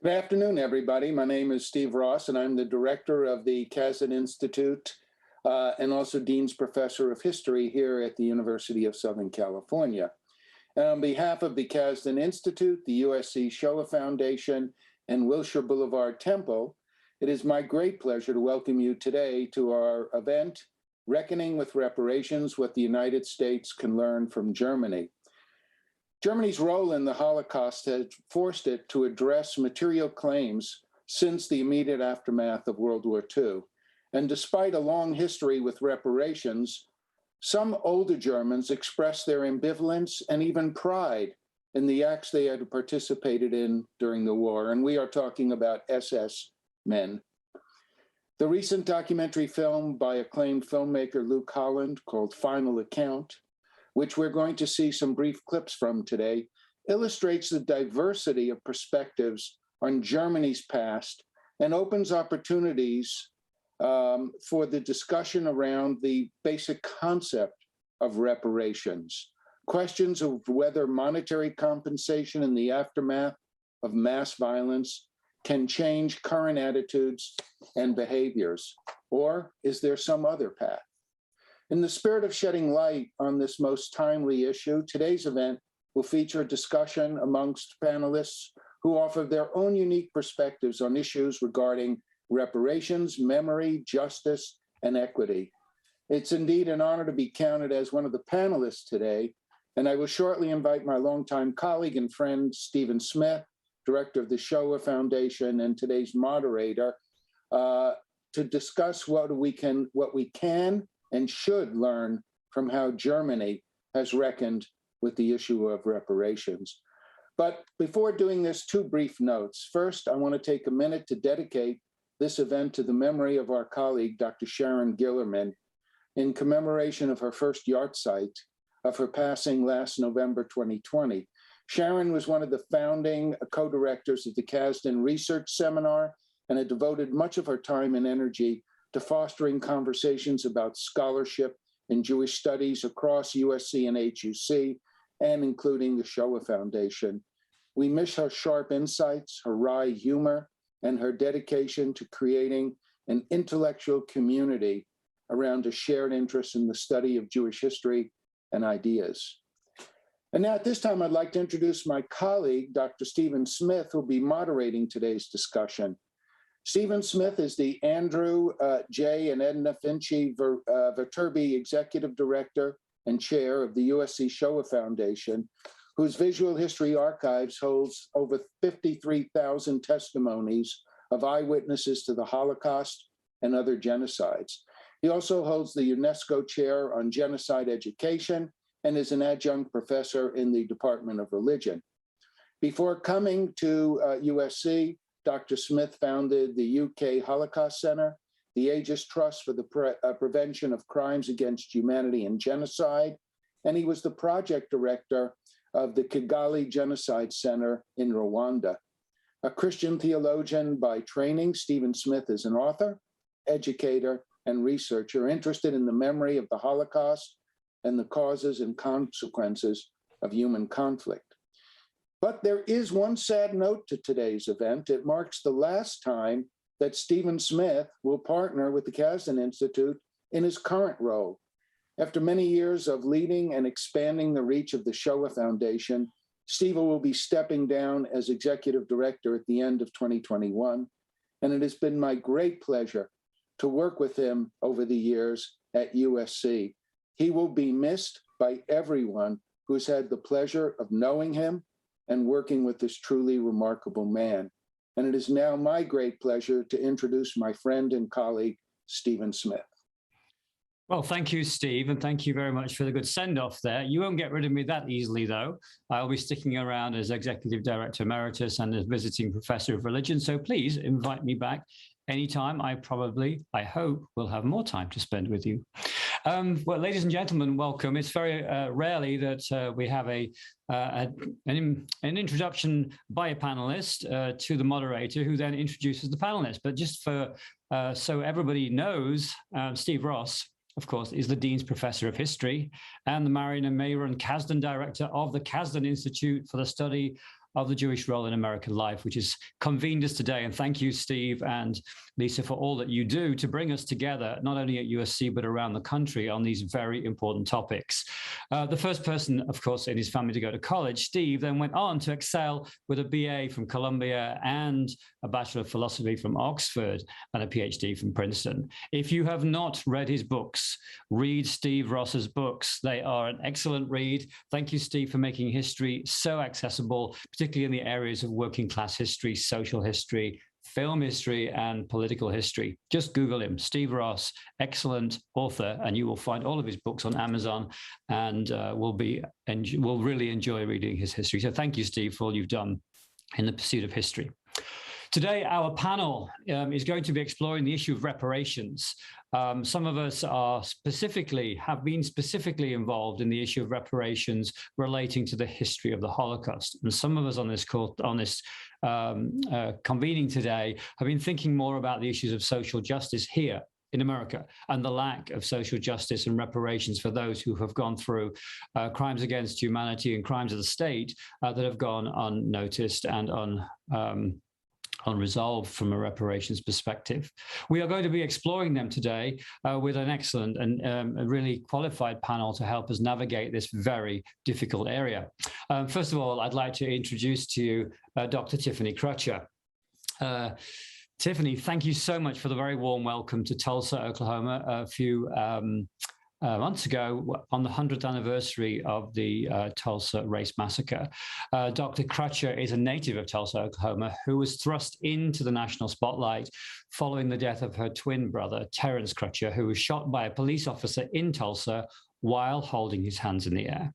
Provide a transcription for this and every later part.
Good afternoon, everybody. My name is Steve Ross, and I'm the director of the Casden Institute and also Dean's Professor of History here at the University of Southern California. And on behalf of the Casden Institute, the USC Shoah Foundation, and Wilshire Boulevard Temple, it is my great pleasure to welcome you today to our event, Reckoning with Reparations, What the United States Can Learn from Germany. Germany's role in the Holocaust had forced it to address material claims since the immediate aftermath of World War II. And despite a long history with reparations, some older Germans expressed their ambivalence and even pride in the acts they had participated in during the war. And we are talking about SS men. The recent documentary film by acclaimed filmmaker Luke Holland called Final Account, which we're going to see some brief clips from today, illustrates the diversity of perspectives on Germany's past and opens opportunities for the discussion around the basic concept of reparations. Questions of whether monetary compensation in the aftermath of mass violence can change current attitudes and behaviors, or is there some other path? In the spirit of shedding light on this most timely issue, today's event will feature a discussion amongst panelists who offer their own unique perspectives on issues regarding reparations, memory, justice, and equity. It's indeed an honor to be counted as one of the panelists today, and I will shortly invite my longtime colleague and friend, Stephen Smith, director of the Shoah Foundation and today's moderator, to discuss what we can and should learn from how Germany has reckoned with the issue of reparations. But before doing this, two brief notes. First, I want to take a minute to dedicate this event to the memory of our colleague, Dr. Sharon Gillerman, in commemoration of her first yahrzeit of her passing last November 2020. Sharon was one of the founding co-directors of the Casden Research Seminar and had devoted much of her time and energy to fostering conversations about scholarship in Jewish studies across USC and HUC, and including the Shoah Foundation. We miss her sharp insights, her wry humor, and her dedication to creating an intellectual community around a shared interest in the study of Jewish history and ideas. And now at this time, I'd like to introduce my colleague, Dr. Stephen Smith, who will be moderating today's discussion. Stephen Smith is the Andrew J. and Edna Finci-Viterbi Executive Director and Chair of the USC Shoah Foundation, whose visual history archives holds over 53,000 testimonies of eyewitnesses to the Holocaust and other genocides. He also holds the UNESCO Chair on Genocide Education and is an adjunct professor in the Department of Religion. Before coming to USC, Dr. Smith founded the UK Holocaust Center, the Aegis Trust for the Prevention of Crimes Against Humanity and Genocide, and he was the project director of the Kigali Genocide Center in Rwanda. A Christian theologian by training, Stephen Smith is an author, educator, and researcher interested in the memory of the Holocaust and the causes and consequences of human conflict. But there is one sad note to today's event. It marks the last time that Stephen Smith will partner with the Casden Institute in his current role. After many years of leading and expanding the reach of the Shoah Foundation, Stephen will be stepping down as executive director at the end of 2021. And it has been my great pleasure to work with him over the years at USC. He will be missed by everyone who's had the pleasure of knowing him and working with this truly remarkable man. And it is now my great pleasure to introduce my friend and colleague, Stephen Smith. Well, thank you, Steve, and thank you very much for the good send-off there. You won't get rid of me that easily, though. I'll be sticking around as Executive Director Emeritus and as Visiting Professor of Religion, so please invite me back anytime. I hope, will have more time to spend with you. Well, ladies and gentlemen, welcome. It's very rarely that we have an introduction by a panelist to the moderator, who then introduces the panelist. But just for so everybody knows, Steve Ross, of course, is the Dean's Professor of History and the Marian and Myron Casden Director of the Casden Institute for the Study of the Jewish role in American life, which has convened us today. And thank you, Steve and Lisa, for all that you do to bring us together, not only at USC, but around the country on these very important topics. The first person, of course, in his family to go to college, Steve, then went on to excel with a BA from Columbia and a Bachelor of Philosophy from Oxford and a PhD from Princeton. If you have not read his books, read Steve Ross's books. They are an excellent read. Thank you, Steve, for making history so accessible, particularly in the areas of working class history, social history, film history, and political history. Just Google him, Steve Ross, excellent author, and you will find all of his books on Amazon, and will really enjoy reading his history. So thank you, Steve, for all you've done in the pursuit of history. Today, our panel is going to be exploring the issue of reparations. Some of us have been specifically involved in the issue of reparations relating to the history of the Holocaust. And some of us on this convening today have been thinking more about the issues of social justice here in America and the lack of social justice and reparations for those who have gone through crimes against humanity and crimes of the state that have gone unnoticed and unresolved from a reparations perspective. We are going to be exploring them today with an excellent and a really qualified panel to help us navigate this very difficult area. First of all, I'd like to introduce to you Dr. Tiffany Crutcher. Tiffany, thank you so much for the very warm welcome to Tulsa, Oklahoma a few months ago on the 100th anniversary of the Tulsa Race Massacre. Dr. Crutcher is a native of Tulsa, Oklahoma, who was thrust into the national spotlight following the death of her twin brother, Terence Crutcher, who was shot by a police officer in Tulsa while holding his hands in the air.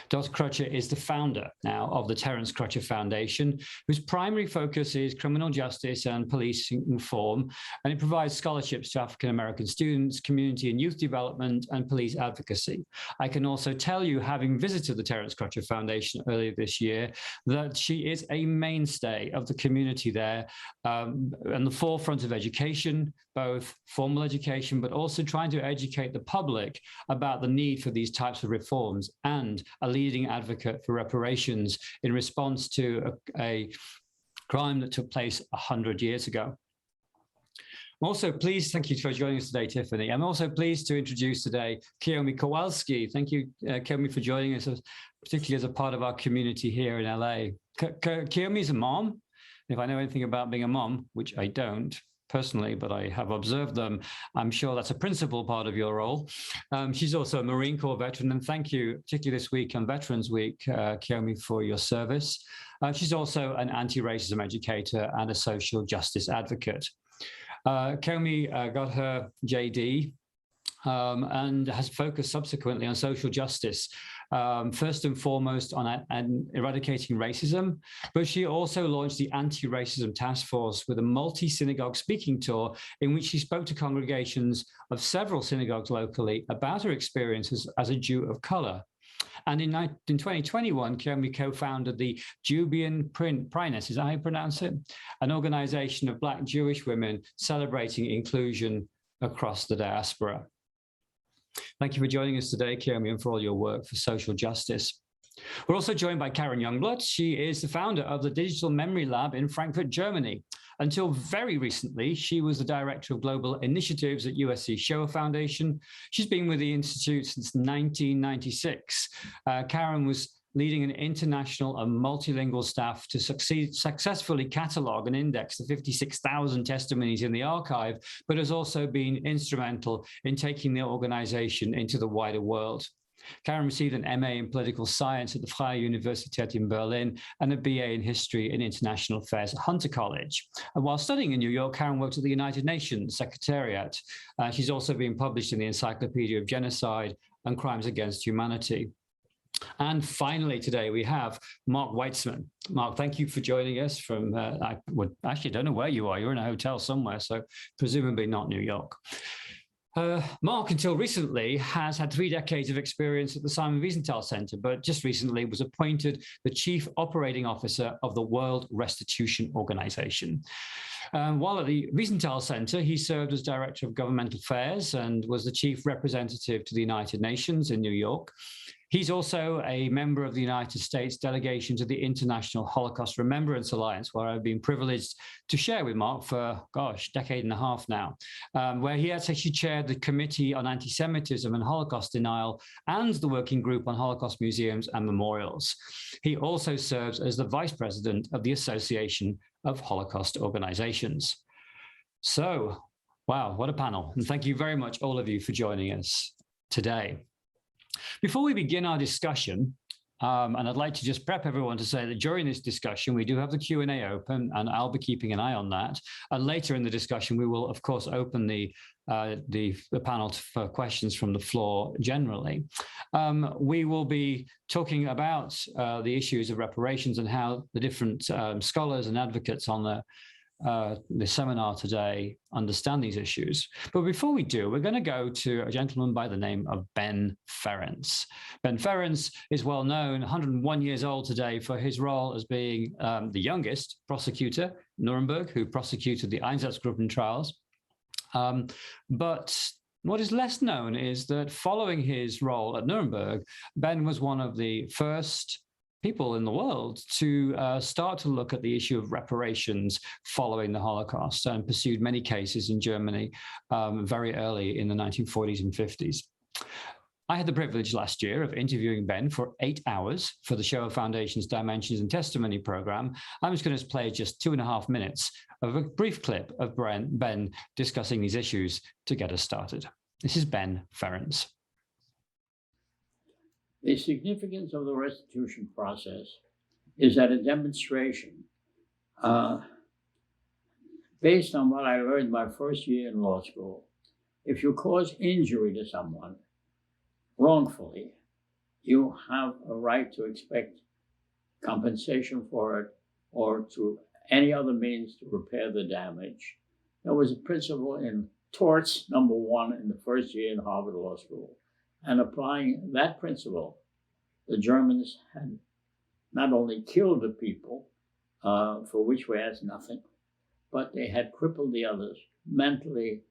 Dr. Crutcher is the founder now of the Terence Crutcher Foundation, whose primary focus is criminal justice and police reform, and it provides scholarships to African-American students, community and youth development, and police advocacy. I can also tell you, having visited the Terence Crutcher Foundation earlier this year, that she is a mainstay of the community there, and the forefront of education, both formal education, but also trying to educate the public about the need for these types of reforms, and a leading advocate for reparations in response to a crime that took place 100 years ago. I'm also pleased, thank you for joining us today, Tiffany. I'm also pleased to introduce today Kiami Kowalski. Thank you, Kiyomi, for joining us, particularly as a part of our community here in LA. Kiyomi is a mom. If I know anything about being a mom, which I don't personally, but I have observed them, I'm sure that's a principal part of your role. She's also a Marine Corps veteran, and thank you, particularly this week on Veterans Week, Kiyomi, for your service. She's also an anti-racism educator and a social justice advocate. Kiyomi got her JD and has focused subsequently on social justice, first and foremost on eradicating racism, but she also launched the Anti-Racism Task Force with a multi-synagogue speaking tour in which she spoke to congregations of several synagogues locally about her experiences as a Jew of color. And in 2021, Kiami co-founded the Jubian Prines, is that how you pronounce it? An organization of Black Jewish women celebrating inclusion across the diaspora. Thank you for joining us today, Kiyomi, and for all your work for social justice. We're also joined by Sharon Youngblut. She is the founder of the Digital Memory Lab in Frankfurt, Germany. Until very recently, she was the director of global initiatives at USC Shoah Foundation. She's been with the Institute since 1996. Sharon was leading an international and multilingual staff to successfully catalog and index the 56,000 testimonies in the archive, but has also been instrumental in taking the organization into the wider world. Sharon received an MA in political science at the Freie Universität in Berlin and a BA in history and international affairs at Hunter College. And while studying in New York, Sharon worked at the United Nations Secretariat. She's also been published in the Encyclopedia of Genocide and Crimes Against Humanity. And finally, today we have Mark Weitzman. Mark, thank you for joining us from, I actually don't know where you are. You're in a hotel somewhere, so presumably not New York. Mark, until recently, has had 3 decades of experience at the Simon Wiesenthal Center, but just recently was appointed the Chief Operating Officer of the World Restitution Organization. While at the Wiesenthal Center, he served as Director of Governmental Affairs and was the Chief Representative to the United Nations in New York. He's also a member of the United States delegation to the International Holocaust Remembrance Alliance, where I've been privileged to share with Mark for, gosh, decade and a half now, where he has actually chaired the Committee on Anti-Semitism and Holocaust Denial and the Working Group on Holocaust Museums and Memorials. He also serves as the Vice President of the Association of Holocaust Organizations. So, wow, what a panel. And thank you very much, all of you, for joining us today. Before we begin our discussion, and I'd like to just prep everyone to say that during this discussion, we do have the Q&A open, and I'll be keeping an eye on that. And later in the discussion, we will, of course, open the panel for questions from the floor generally. We will be talking about the issues of reparations and how the different scholars and advocates on the seminar today understand these issues. But before we do, we're going to go to a gentleman by the name of Ben Ference. Ben Ference is well known, 101 years old today, for his role as being the youngest prosecutor in Nuremberg who prosecuted the Einsatzgruppen trials. But what is less known is that following his role at Nuremberg, Ben was one of the first people in the world to start to look at the issue of reparations following the Holocaust, and pursued many cases in Germany very early in the 1940s and 50s. I had the privilege last year of interviewing Ben for 8 hours for the Shoah Foundation's Dimensions and Testimony program. I'm just going to play just 2.5 minutes of a brief clip of Ben discussing these issues to get us started. This is Ben Ference. The significance of the restitution process is that a demonstration, based on what I learned my first year in law school, if you cause injury to someone wrongfully, you have a right to expect compensation for it or to any other means to repair the damage. There was a principle in torts, #1, in the first year in Harvard Law School. And applying that principle, the Germans had not only killed the people, for which we asked nothing, but they had crippled the others mentally,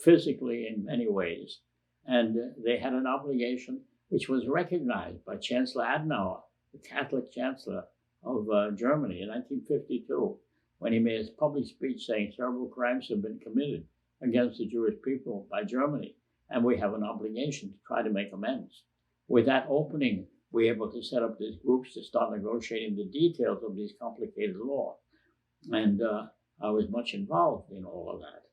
physically, in many ways. And they had an obligation which was recognized by Chancellor Adenauer, the Catholic Chancellor of Germany in 1952, when he made his public speech saying terrible crimes have been committed against the Jewish people by Germany, and we have an obligation to try to make amends. With that opening, we were able to set up these groups to start negotiating the details of these complicated law. And I was much involved in all of that.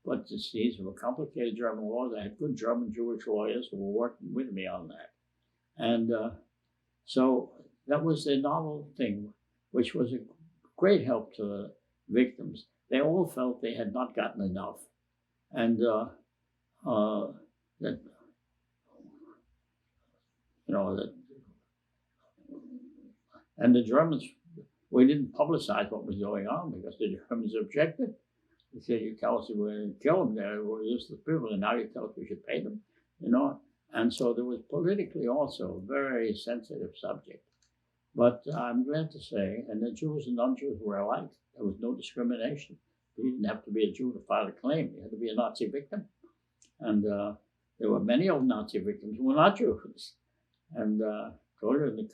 But these were complicated German laws. I had good German Jewish lawyers who were working with me on that. And so that was the novel thing, which was a great help to the victims. They all felt they had not gotten enough. And that, you know, that, and the Germans, we didn't publicize what was going on because the Germans objected. They said, you tell us we're going to kill them, we're useless people, and now you tell us we should pay them, you know. And so there was politically also a very sensitive subject. But I'm glad to say, and the Jews and non-Jews were alike. There was no discrimination. You didn't have to be a Jew to file a claim. You had to be a Nazi victim. And there were many old Nazi victims who were not Jews. And in the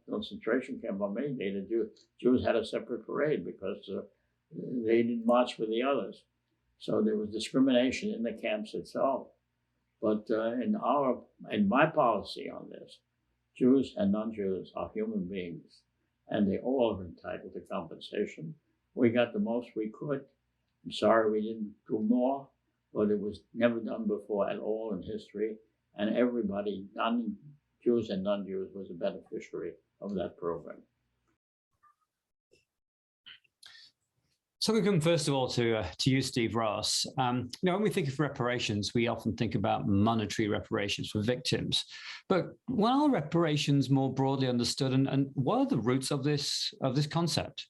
concentration camp on May Day, the Jews had a separate parade because they didn't march with the others. So there was discrimination in the camps itself. But in my policy on this, Jews and non-Jews are human beings, and they all are entitled to compensation. We got the most we could. I'm sorry we didn't do more, but it was never done before at all in history, and everybody, Jews and non-Jews, was a beneficiary of that program. So we come first of all to you, Steve Ross. You know, when we think of reparations, we often think about monetary reparations for victims. But what are reparations more broadly understood, and what are the roots of this concept?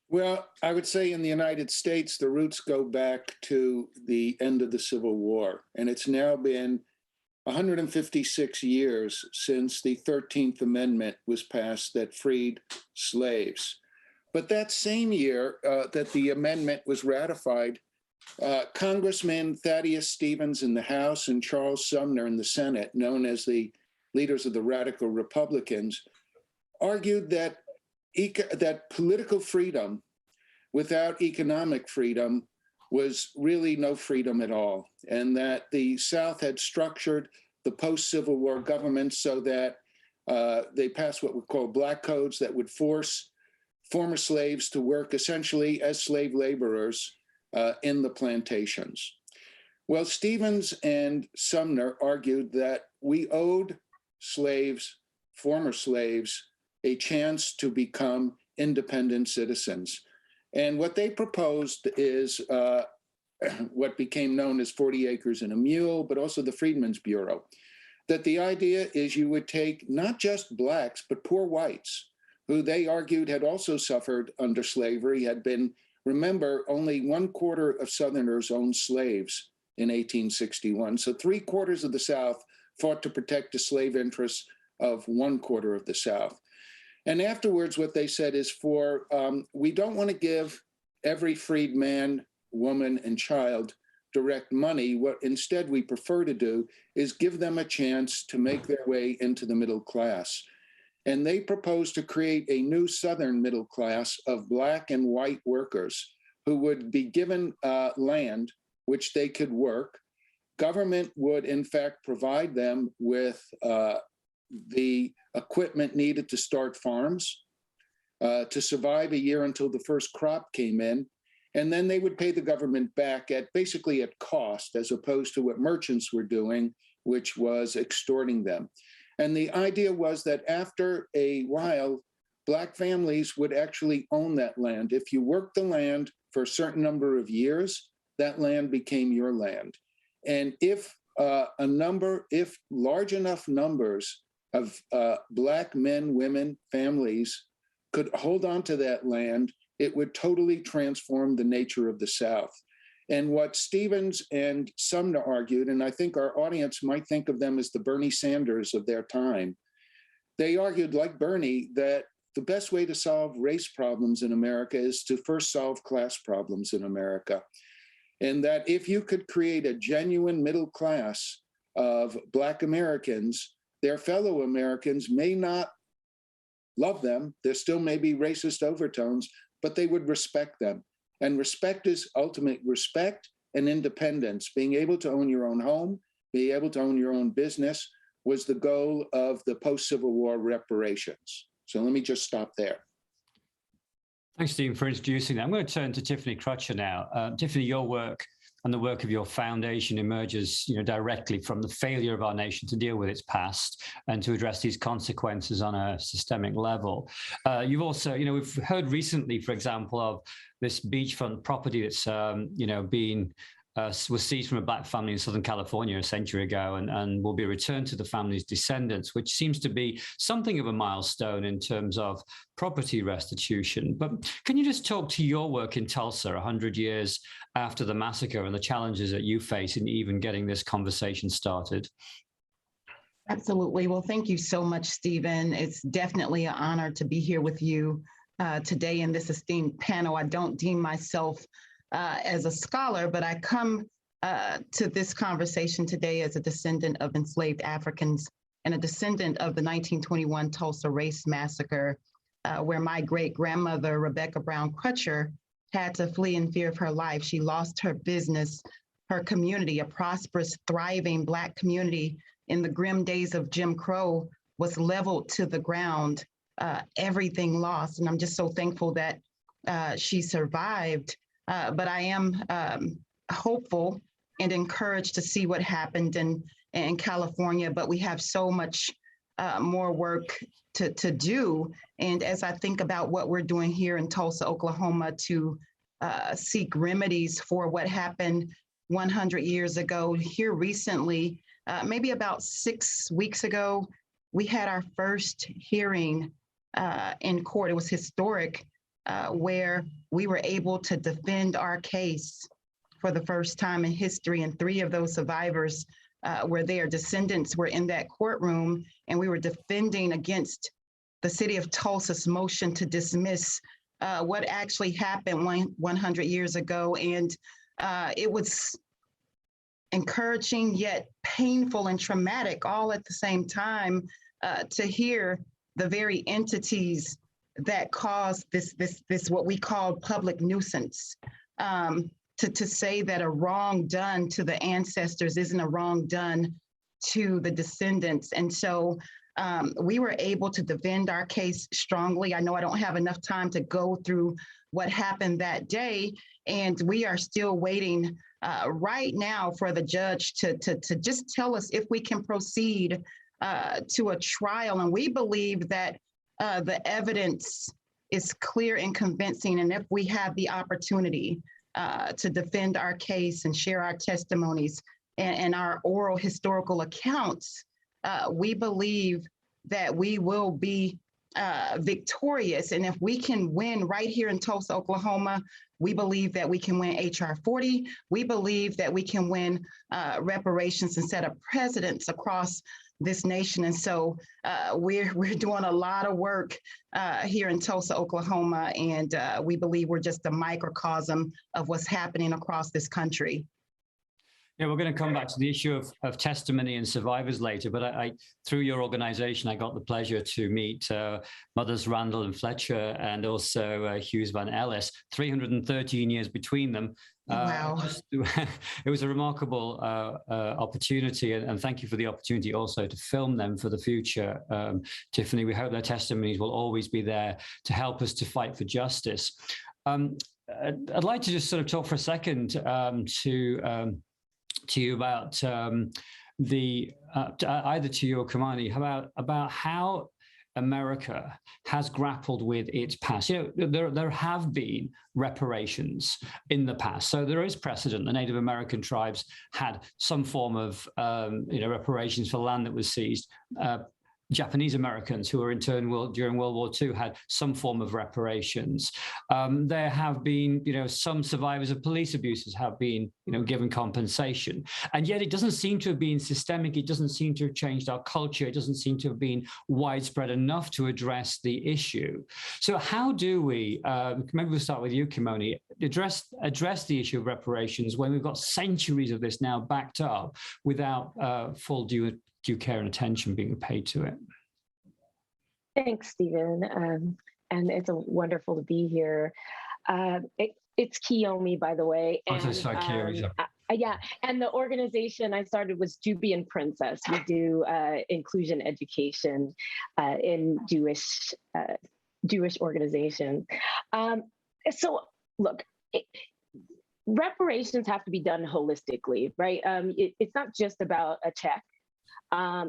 Well, I would say in the United States, the roots go back to the end of the Civil War, and it's now been 156 years since the 13th Amendment was passed that freed slaves. But that same year that the amendment was ratified, Congressman Thaddeus Stevens in the House and Charles Sumner in the Senate, known as the leaders of the radical Republicans, argued that that political freedom without economic freedom was really no freedom at all, and that the South had structured the post-Civil War government so that they passed what were called black codes that would force former slaves to work essentially as slave laborers in the plantations. Well, Stevens and Sumner argued that we owed slaves, former slaves, a chance to become independent citizens. And what they proposed is what became known as 40 acres and a mule, but also the Freedmen's Bureau, that the idea is you would take not just blacks, but poor whites, who they argued had also suffered under slavery, had been, remember, only 1/4 of Southerners owned slaves in 1861. So 3/4 of the South fought to protect the slave interests of 1/4 of the South. And afterwards, what they said is we don't want to give every freed man, woman, and child direct money. What instead we prefer to do is give them a chance to make their way into the middle class. And they proposed to create a new Southern middle class of black and white workers who would be given land which they could work. Government would, in fact, provide them with the equipment needed to start farms, to survive a year until the first crop came in. And then they would pay the government back at basically at cost, as opposed to what merchants were doing, which was extorting them. And the idea was that after a while, black families would actually own that land. If you worked the land for a certain number of years, that land became your land. And if large enough numbers of black men, women, families could hold on to that land, it would totally transform the nature of the South. And what Stevens and Sumner argued, and I think our audience might think of them as the Bernie Sanders of their time, they argued, like Bernie, that the best way to solve race problems in America is to first solve class problems in America. And that if you could create a genuine middle class of Black Americans, their fellow Americans may not love them. There still may be racist overtones, but they would respect them. And respect is ultimate respect and independence. Being able to own your own home, being able to own your own business was the goal of the post-Civil War reparations. So let me just stop there. Thanks, Stephen, for introducing that. I'm going to turn to Tiffany Crutcher now. Tiffany, your work and the work of your foundation emerges, directly from the failure of our nation to deal with its past and to address these consequences on a systemic level. You've also, we've heard recently, for example, of this beachfront property that's, was seized from a black family in Southern California a century ago and will be returned to the family's descendants, which seems to be something of a milestone in terms of property restitution. But can you just talk to your work in Tulsa 100 years after the massacre and the challenges that you face in even getting this conversation started? Absolutely. Well, thank you so much, Stephen. It's definitely an honor to be here with you today in this esteemed panel. I don't deem myself as a scholar, but I come to this conversation today as a descendant of enslaved Africans and a descendant of the 1921 Tulsa Race Massacre, where my great-grandmother, Rebecca Brown Crutcher, had to flee in fear of her life. She lost her business, her community, a prosperous, thriving Black community in the grim days of Jim Crow was leveled to the ground, everything lost. And I'm just so thankful that she survived. But I am hopeful and encouraged to see what happened in California, but we have so much more work to do. And as I think about what we're doing here in Tulsa, Oklahoma, to seek remedies for what happened 100 years ago, here recently, maybe about 6 weeks ago, we had our first hearing in court. It was historic. Where we were able to defend our case for the first time in history. And 3 of those survivors were there. Descendants were in that courtroom, and we were defending against the city of Tulsa's motion to dismiss what actually happened 100 years ago. And it was encouraging yet painful and traumatic all at the same time to hear the very entities that cause this what we call public nuisance. To say that a wrong done to the ancestors isn't a wrong done to the descendants. And so we were able to defend our case strongly. I know I don't have enough time to go through what happened that day, and we are still waiting right now for the judge to just tell us if we can proceed to a trial. And we believe that the evidence is clear and convincing, and if we have the opportunity to defend our case and share our testimonies and our oral historical accounts, we believe that we will be victorious. And if we can win right here in Tulsa, Oklahoma, we believe that we can win HR 40. We believe that we can win reparations and set up precedents across this nation. And so we're doing a lot of work here in Tulsa, Oklahoma, and we believe we're just a microcosm of what's happening across this country. Yeah, we're going to come back to the issue of testimony and survivors later, but I through your organization, I got the pleasure to meet Mothers Randall and Fletcher and also Hughes Van Ellis, 313 years between them. Wow. It was a remarkable opportunity, and thank you for the opportunity also to film them for the future. Tiffany, we hope their testimonies will always be there to help us to fight for justice. I'd like to just sort of talk for a second to you about either to you or Kiyomi about how America has grappled with its past. You know, there have been reparations in the past, so there is precedent. The Native American tribes had some form of reparations for land that was seized. Japanese Americans who were interned during World War II had some form of reparations. There have been, some survivors of police abuses have been, given compensation. And yet it doesn't seem to have been systemic. It doesn't seem to have changed our culture. It doesn't seem to have been widespread enough to address the issue. So how do we, maybe we'll start with you, Kiyomi, address the issue of reparations when we've got centuries of this now backed up without full due care and attention being paid to it? Thanks, Stephen. And it's wonderful to be here. It's Kiyomi, by the way. And, Kiyomi. Yeah, and the organization I started was Jubian Princess. We do inclusion education in Jewish organizations. So look, reparations have to be done holistically, right? It's not just about a check.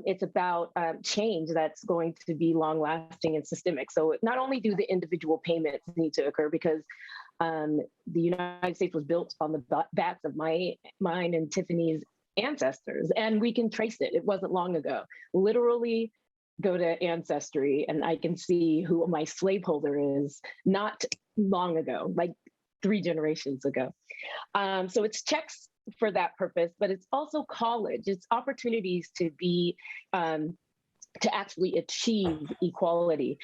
It's about change that's going to be long-lasting and systemic. So not only do the individual payments need to occur, because the United States was built on the backs of mine and Tiffany's ancestors, and we can trace it. It wasn't long ago. Literally go to Ancestry and I can see who my slaveholder is not long ago, like 3 generations ago. So it's checks for that purpose, but it's also college. It's opportunities to be, to actually achieve equality.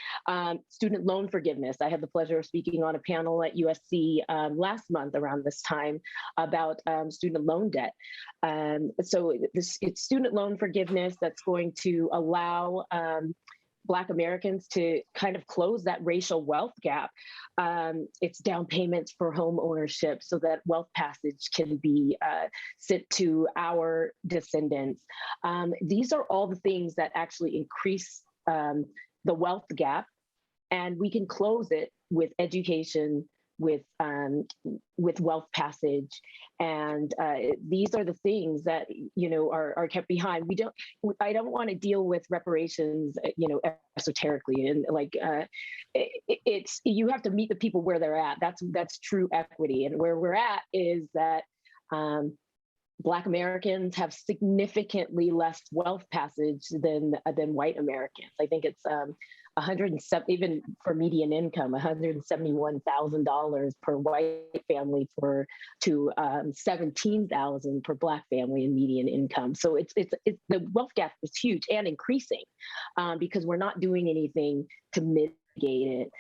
Student loan forgiveness. I had the pleasure of speaking on a panel at USC last month around this time about student loan debt. So it's student loan forgiveness that's going to allow Black Americans to kind of close that racial wealth gap. It's down payments for home ownership so that wealth passage can be sent to our descendants. These are all the things that actually increase the wealth gap, and we can close it with education, with wealth passage, and these are the things that are kept behind. I don't want to deal with reparations, esoterically, and it's you have to meet the people where they're at. That's true equity, and where we're at is that Black Americans have significantly less wealth passage than white Americans. I think it's 107, even for median income, $171,000 per white family to $17,000 per Black family in median income. So it's the wealth gap is huge and increasing because we're not doing anything to it.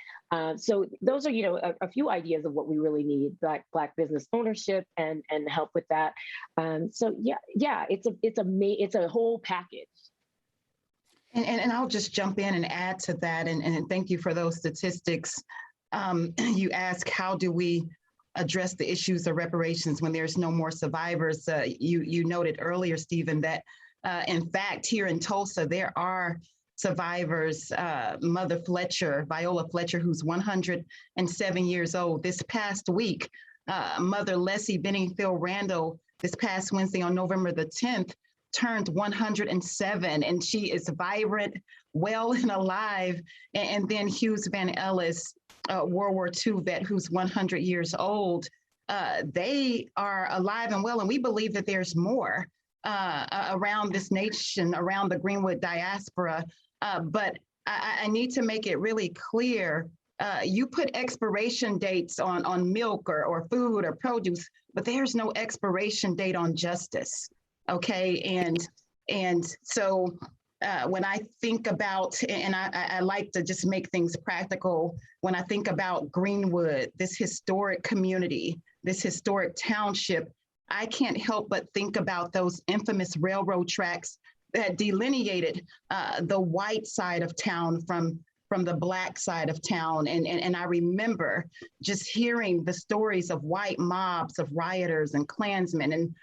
So those are, a few ideas of what we really need: Black business ownership and help with that. So yeah, it's a whole package. And I'll just jump in and add to that. And thank you for those statistics. You ask, how do we address the issues of reparations when there's no more survivors? You noted earlier, Stephen, that in fact, here in Tulsa, there are survivors. Mother Fletcher, Viola Fletcher, who's 107 years old. This past week, Mother Leslie Benningfield Randall, this past Wednesday on November the 10th, turned 107, and she is vibrant, well and alive. And then Hughes Van Ellis, World War II vet, who's 100 years old. They are alive and well, and we believe that there's more around this nation, around the Greenwood diaspora. But I need to make it really clear, you put expiration dates on milk or food or produce, but there's no expiration date on justice. Okay, and so when I think about, and I like to just make things practical, when I think about Greenwood, this historic community, this historic township, I can't help but think about those infamous railroad tracks that delineated the white side of town from the Black side of town. And I remember just hearing the stories of white mobs, of rioters and Klansmen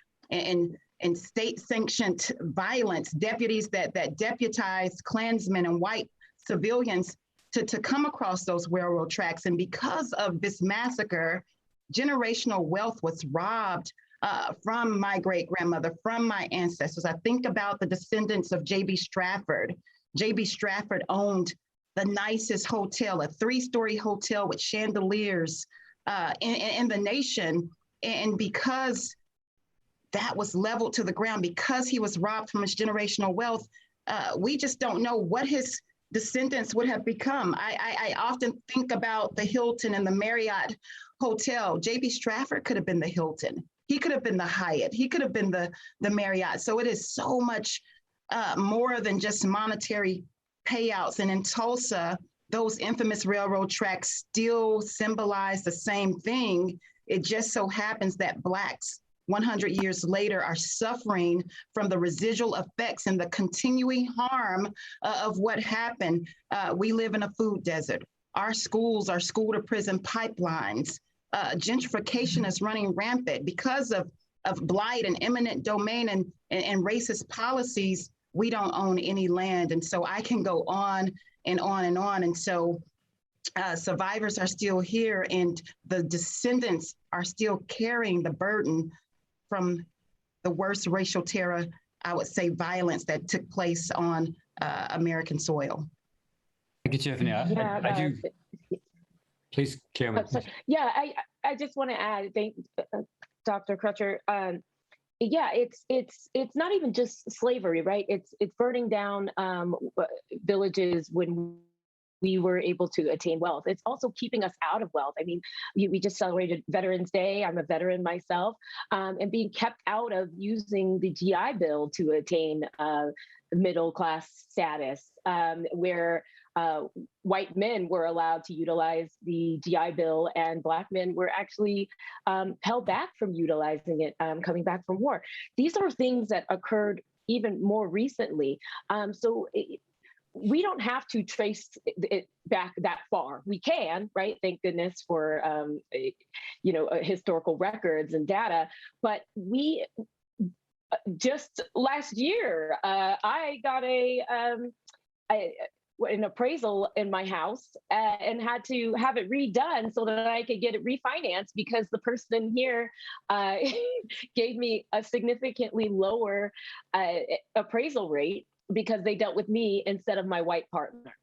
and state-sanctioned violence, deputies that deputized Klansmen and white civilians to come across those railroad tracks. And because of this massacre, generational wealth was robbed from my great-grandmother, from my ancestors. I think about the descendants of J.B. Strafford. J.B. Strafford owned the nicest hotel, a 3-story hotel with chandeliers in the nation. And because that was leveled to the ground, because he was robbed from his generational wealth, we just don't know what his descendants would have become. I often think about the Hilton and the Marriott Hotel. J.B. Strafford could have been the Hilton. He could have been the Hyatt. He could have been the Marriott. So it is so much more than just monetary payouts. And in Tulsa, those infamous railroad tracks still symbolize the same thing. It just so happens that Blacks 100 years later are suffering from the residual effects and the continuing harm of what happened. We live in a food desert. Our schools are school to prison pipelines. Gentrification is running rampant because of blight and eminent domain and racist policies. We don't own any land. And so I can go on and on and on. And so survivors are still here, and the descendants are still carrying the burden from the worst racial terror, I would say, violence that took place on American soil. Thank you, Tiffany. I do. Please, Kiyomi. Yeah, I just want to add, thank Dr. Crutcher. Yeah, it's not even just slavery, right? It's burning down villages when we were able to attain wealth. It's also keeping us out of wealth. I mean, we just celebrated Veterans Day. I'm a veteran myself, and being kept out of using the GI Bill to attain middle class status, where white men were allowed to utilize the GI Bill and Black men were actually held back from utilizing it, coming back from war. These are things that occurred even more recently. We don't have to trace it back that far. We can, right? Thank goodness for historical records and data. But we just last year, I got an appraisal in my house and had to have it redone so that I could get it refinanced because the person here gave me a significantly lower appraisal rate because they dealt with me instead of my white partner.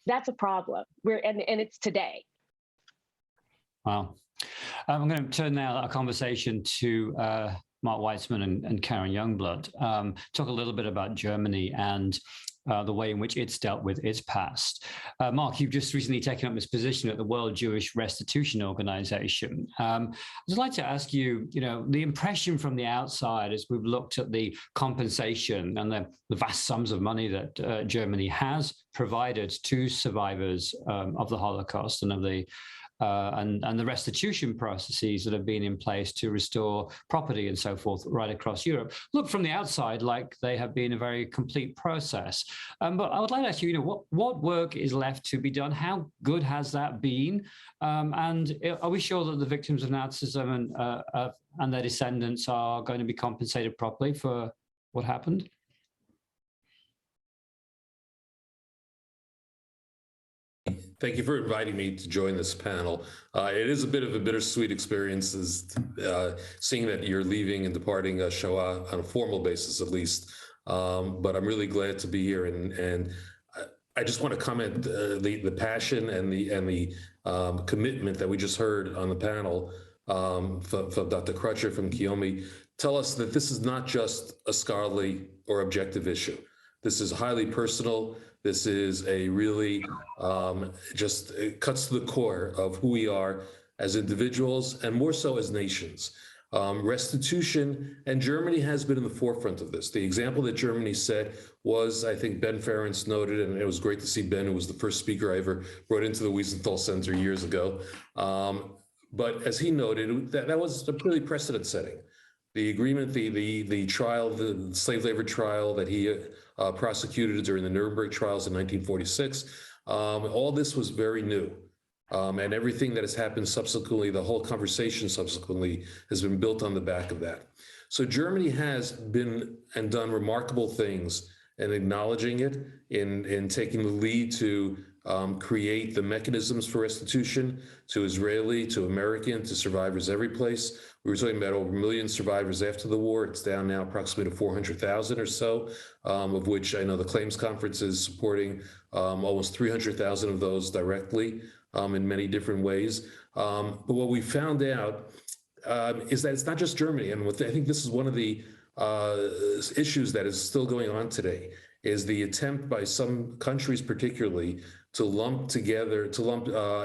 That's a problem. And it's today. Wow. I'm going to turn now our conversation to Mark Weitzman and Karen Youngblood. Talk a little bit about Germany and the way in which it's dealt with its past. Mark, you've just recently taken up this position at the World Jewish Restitution Organization. I'd like to ask you, the impression from the outside as we've looked at the compensation and the vast sums of money that Germany has provided to survivors of the Holocaust and of the and the restitution processes that have been in place to restore property and so forth right across Europe look from the outside like they have been a very complete process. But I would like to ask you, what work is left to be done? How good has that been? And are we sure that the victims of Nazism and their descendants are going to be compensated properly for what happened? Thank you for inviting me to join this panel. It is a bit of a bittersweet experience, seeing that you're leaving and departing Shoah on a formal basis, at least. But I'm really glad to be here, and I just want to comment the passion and the commitment that we just heard on the panel from Dr. Crutcher, from Kiyomi, tell us that this is not just a scholarly or objective issue. This is highly personal. This is a really it cuts to the core of who we are as individuals and more so as nations. Restitution, and Germany has been in the forefront of this. The example that Germany set was, I think Ben Ference noted, and it was great to see Ben, who was the first speaker I ever brought into the Wiesenthal Center years ago. But as he noted, that was a really precedent setting. The agreement, the trial, the slave labor trial that he prosecuted during the Nuremberg trials in 1946, all this was very new. And everything that has happened subsequently, the whole conversation subsequently, has been built on the back of that. So Germany has been and done remarkable things in acknowledging it, in taking the lead to create the mechanisms for restitution to Israeli, to American, to survivors every place. We were talking about over 1 million survivors after the war. It's down now approximately to 400,000 or so, of which I know the Claims Conference is supporting almost 300,000 of those directly in many different ways. But what we found out is that it's not just Germany. And I think this is one of the issues that is still going on today, is the attempt by some countries particularly to lump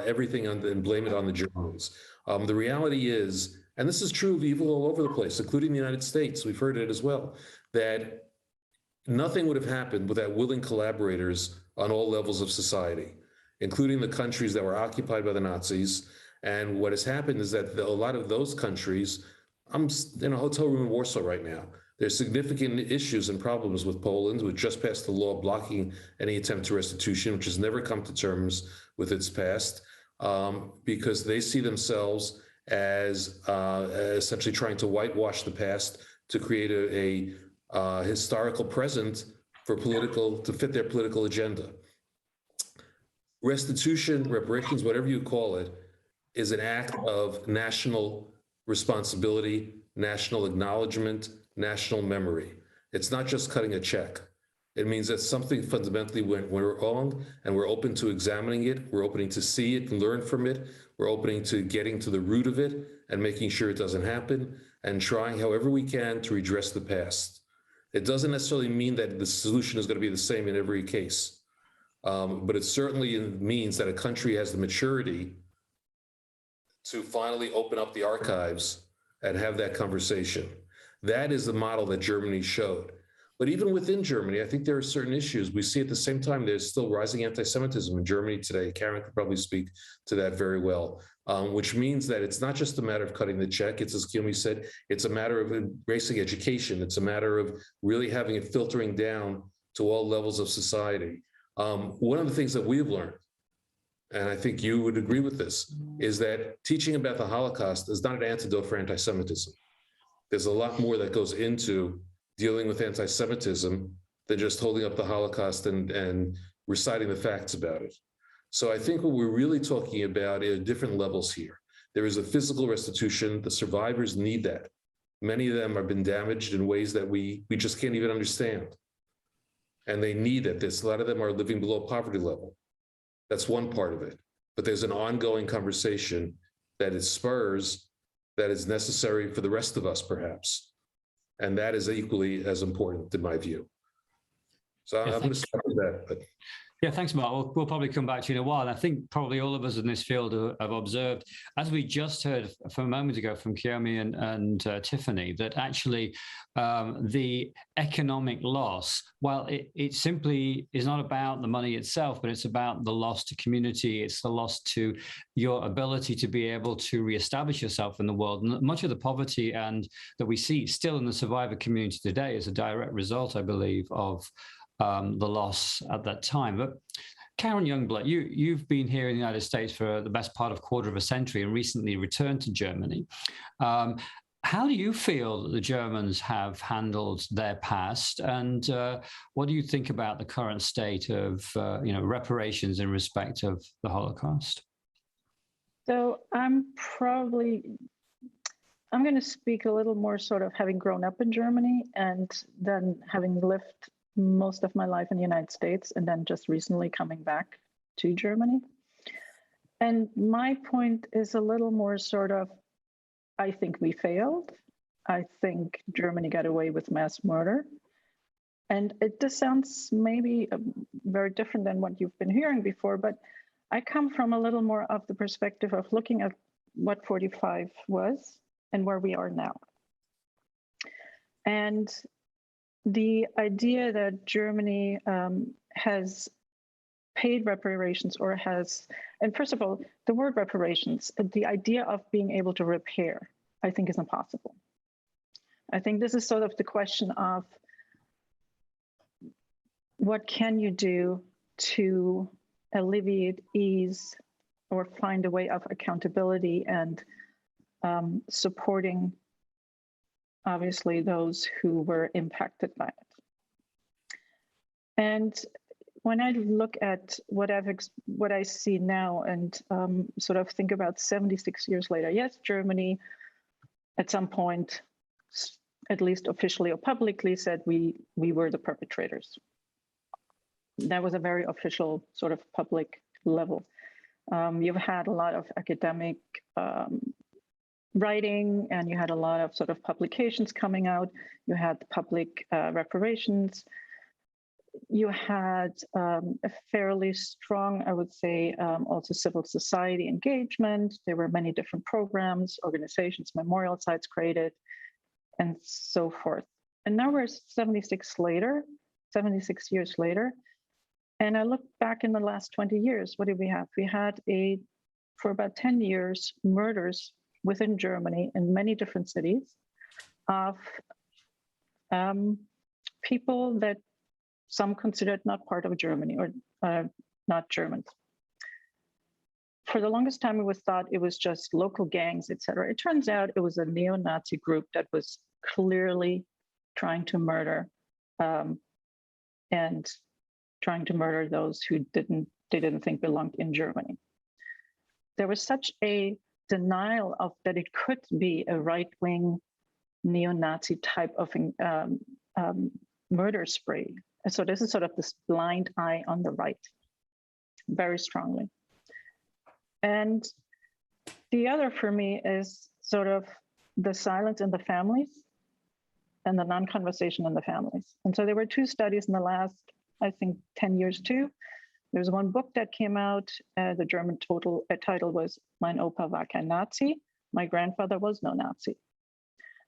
everything and blame it on the Germans. The reality is, and this is true of evil all over the place, including the United States, we've heard it as well, that nothing would have happened without willing collaborators on all levels of society, including the countries that were occupied by the Nazis. And what has happened is that a lot of those countries, I'm in a hotel room in Warsaw right now. There's significant issues and problems with Poland, which just passed a law blocking any attempt to restitution, which has never come to terms with its past, because they see themselves as essentially trying to whitewash the past to create a historical present for to fit their political agenda. Restitution, reparations, whatever you call it, is an act of national responsibility, national acknowledgement, national memory. It's not just cutting a check. It means that something fundamentally went wrong, and we're open to examining it. We're open to see it and learn from it. We're open to getting to the root of it and making sure it doesn't happen, and trying however we can to redress the past. It doesn't necessarily mean that the solution is going to be the same in every case, but it certainly means that a country has the maturity to finally open up the archives and have that conversation. That is the model that Germany showed. But even within Germany, I think there are certain issues. We see at the same time, there's still rising anti-Semitism in Germany today. Karen could probably speak to that very well, which means that it's not just a matter of cutting the check. It's, as Kiyomi said, it's a matter of embracing education. It's a matter of really having it filtering down to all levels of society. One of the things that we've learned, and I think you would agree with this, is that teaching about the Holocaust is not an antidote for anti-Semitism. There's a lot more that goes into dealing with anti-Semitism than just holding up the Holocaust and reciting the facts about it. So I think what we're really talking about are different levels here. There is a physical restitution. The survivors need that. Many of them have been damaged in ways that we just can't even understand. And they need it. A lot of them are living below poverty level. That's one part of it. But there's an ongoing conversation that it spurs that is necessary for the rest of us, perhaps. And that is equally as important, in my view. So I'm going to start with that. But Yeah, thanks, Mark. We'll probably come back to you in a while. I think probably all of us in this field have observed, as we just heard from a moment ago from Kiyomi and Tiffany, that actually the economic loss, while it simply is not about the money itself, but it's about the loss to community, it's the loss to your ability to be able to reestablish yourself in the world. And much of the poverty and that we see still in the survivor community today is a direct result, I believe, of the loss at that time. But Karen Youngblut, you've been here in the United States for the best part of quarter of a century and recently returned to Germany. How do you feel that the Germans have handled their past, and what do you think about the current state of reparations in respect of the Holocaust? So I'm going to speak a little more sort of having grown up in Germany and then having lived most of my life in the United States, and then just recently coming back to Germany. And my point is a little more sort of, I think we failed. I think Germany got away with mass murder. And this sounds maybe very different than what you've been hearing before, but I come from a little more of the perspective of looking at what 45 was and where we are now. And the idea that Germany has paid reparations or has, and first of all, the word reparations, the idea of being able to repair, I think is impossible. I think this is sort of the question of what can you do to alleviate, ease, or find a way of accountability and supporting obviously those who were impacted by it. And when I look at what I see now and sort of think about 76 years later, yes, Germany at some point, at least officially or publicly, said we were the perpetrators. That was a very official sort of public level. You've had a lot of academic writing, and you had a lot of sort of publications coming out. You had public reparations. You had a fairly strong, I would say, also civil society engagement. There were many different programs, organizations, memorial sites created, and so forth. And now we're 76 years later. And I look back in the last 20 years, what did we have? We had for about 10 years, murders within Germany in many different cities of people that some considered not part of Germany or not Germans. For the longest time, it was thought it was just local gangs, et cetera. It turns out it was a neo-Nazi group that was clearly trying to murder and trying to murder those who they didn't think belonged in Germany. There was such a denial of that it could be a right-wing neo-Nazi type of murder spree. And so this is sort of this blind eye on the right, very strongly. And the other for me is sort of the silence in the families and the non-conversation in the families. And so there were two studies in the last, I think, 10 years too. There's one book that came out, the German title was Mein Opa war kein Nazi, My Grandfather Was No Nazi.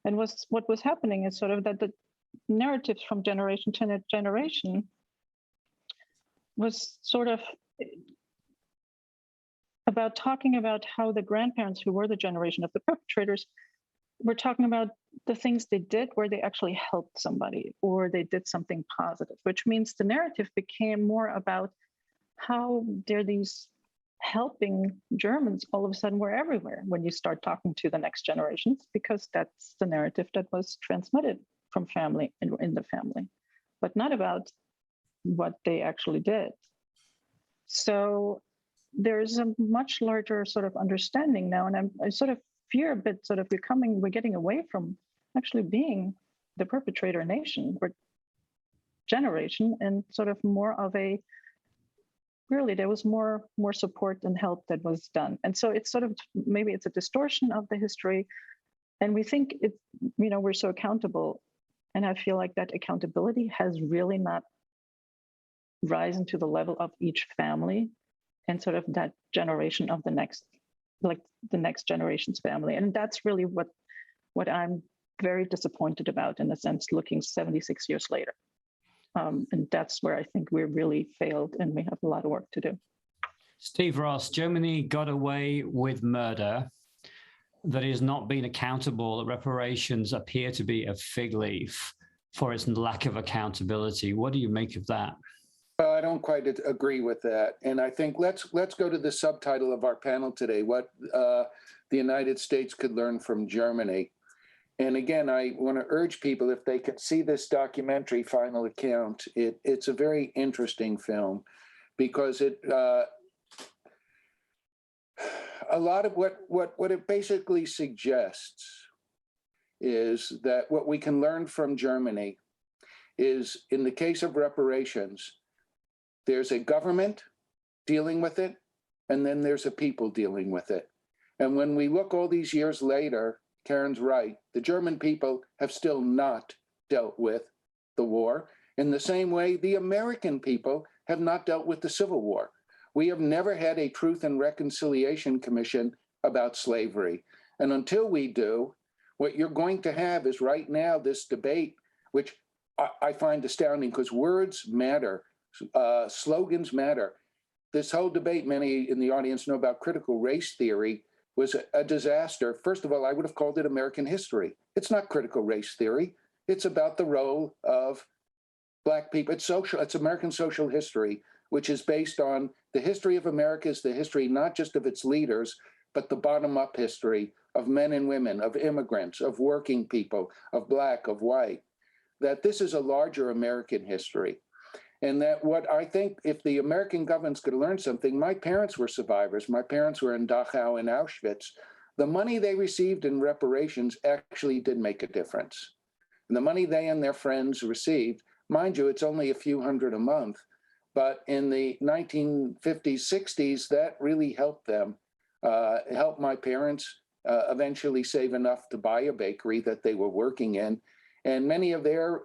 And what was happening is sort of that the narratives from generation to generation was sort of about talking about how the grandparents who were the generation of the perpetrators were talking about the things they did where they actually helped somebody or they did something positive, which means the narrative became more about how they're these helping Germans all of a sudden were everywhere when you start talking to the next generations, because that's the narrative that was transmitted from family and in the family, but not about what they actually did. So there's a much larger sort of understanding now, and I sort of fear a bit sort of we're getting away from actually being the perpetrator nation or generation, and sort of more of a really there was more support and help that was done. And so it's sort of maybe it's a distortion of the history, and we think we're so accountable, and I feel like that accountability has really not risen to the level of each family and sort of that generation of the next, like the next generation's family. And that's really what I'm very disappointed about, in a sense, looking 76 years later. And that's where I think we really failed and we have a lot of work to do. Steve Ross, Germany got away with murder that is not being accountable. Reparations appear to be a fig leaf for its lack of accountability. What do you make of that? Well, I don't quite agree with that. And I think let's go to the subtitle of our panel today, what the United States could learn from Germany. And again, I want to urge people, if they could see this documentary, Final Account, it's a very interesting film because it, a lot of what it basically suggests is that what we can learn from Germany is, in the case of reparations, there's a government dealing with it, and then there's a people dealing with it. And when we look all these years later, Karen's right, the German people have still not dealt with the war. In the same way, the American people have not dealt with the Civil War. We have never had a Truth and Reconciliation Commission about slavery. And until we do, what you're going to have is right now this debate, which I find astounding because words matter, slogans matter. This whole debate, many in the audience know about critical race theory, was a disaster. First of all, I would have called it American history. It's not critical race theory. It's about the role of Black people. It's American social history, which is based on the history of America, is the history not just of its leaders, but the bottom-up history of men and women, of immigrants, of working people, of Black, of white, that this is a larger American history. And that what I think, if the American government's going to learn something, my parents were survivors. My parents were in Dachau and Auschwitz. The money they received in reparations actually did make a difference. And the money they and their friends received, mind you, it's only a few hundred a month, but in the 1950s, 60s, that really helped them, helped my parents eventually save enough to buy a bakery that they were working in. And many of their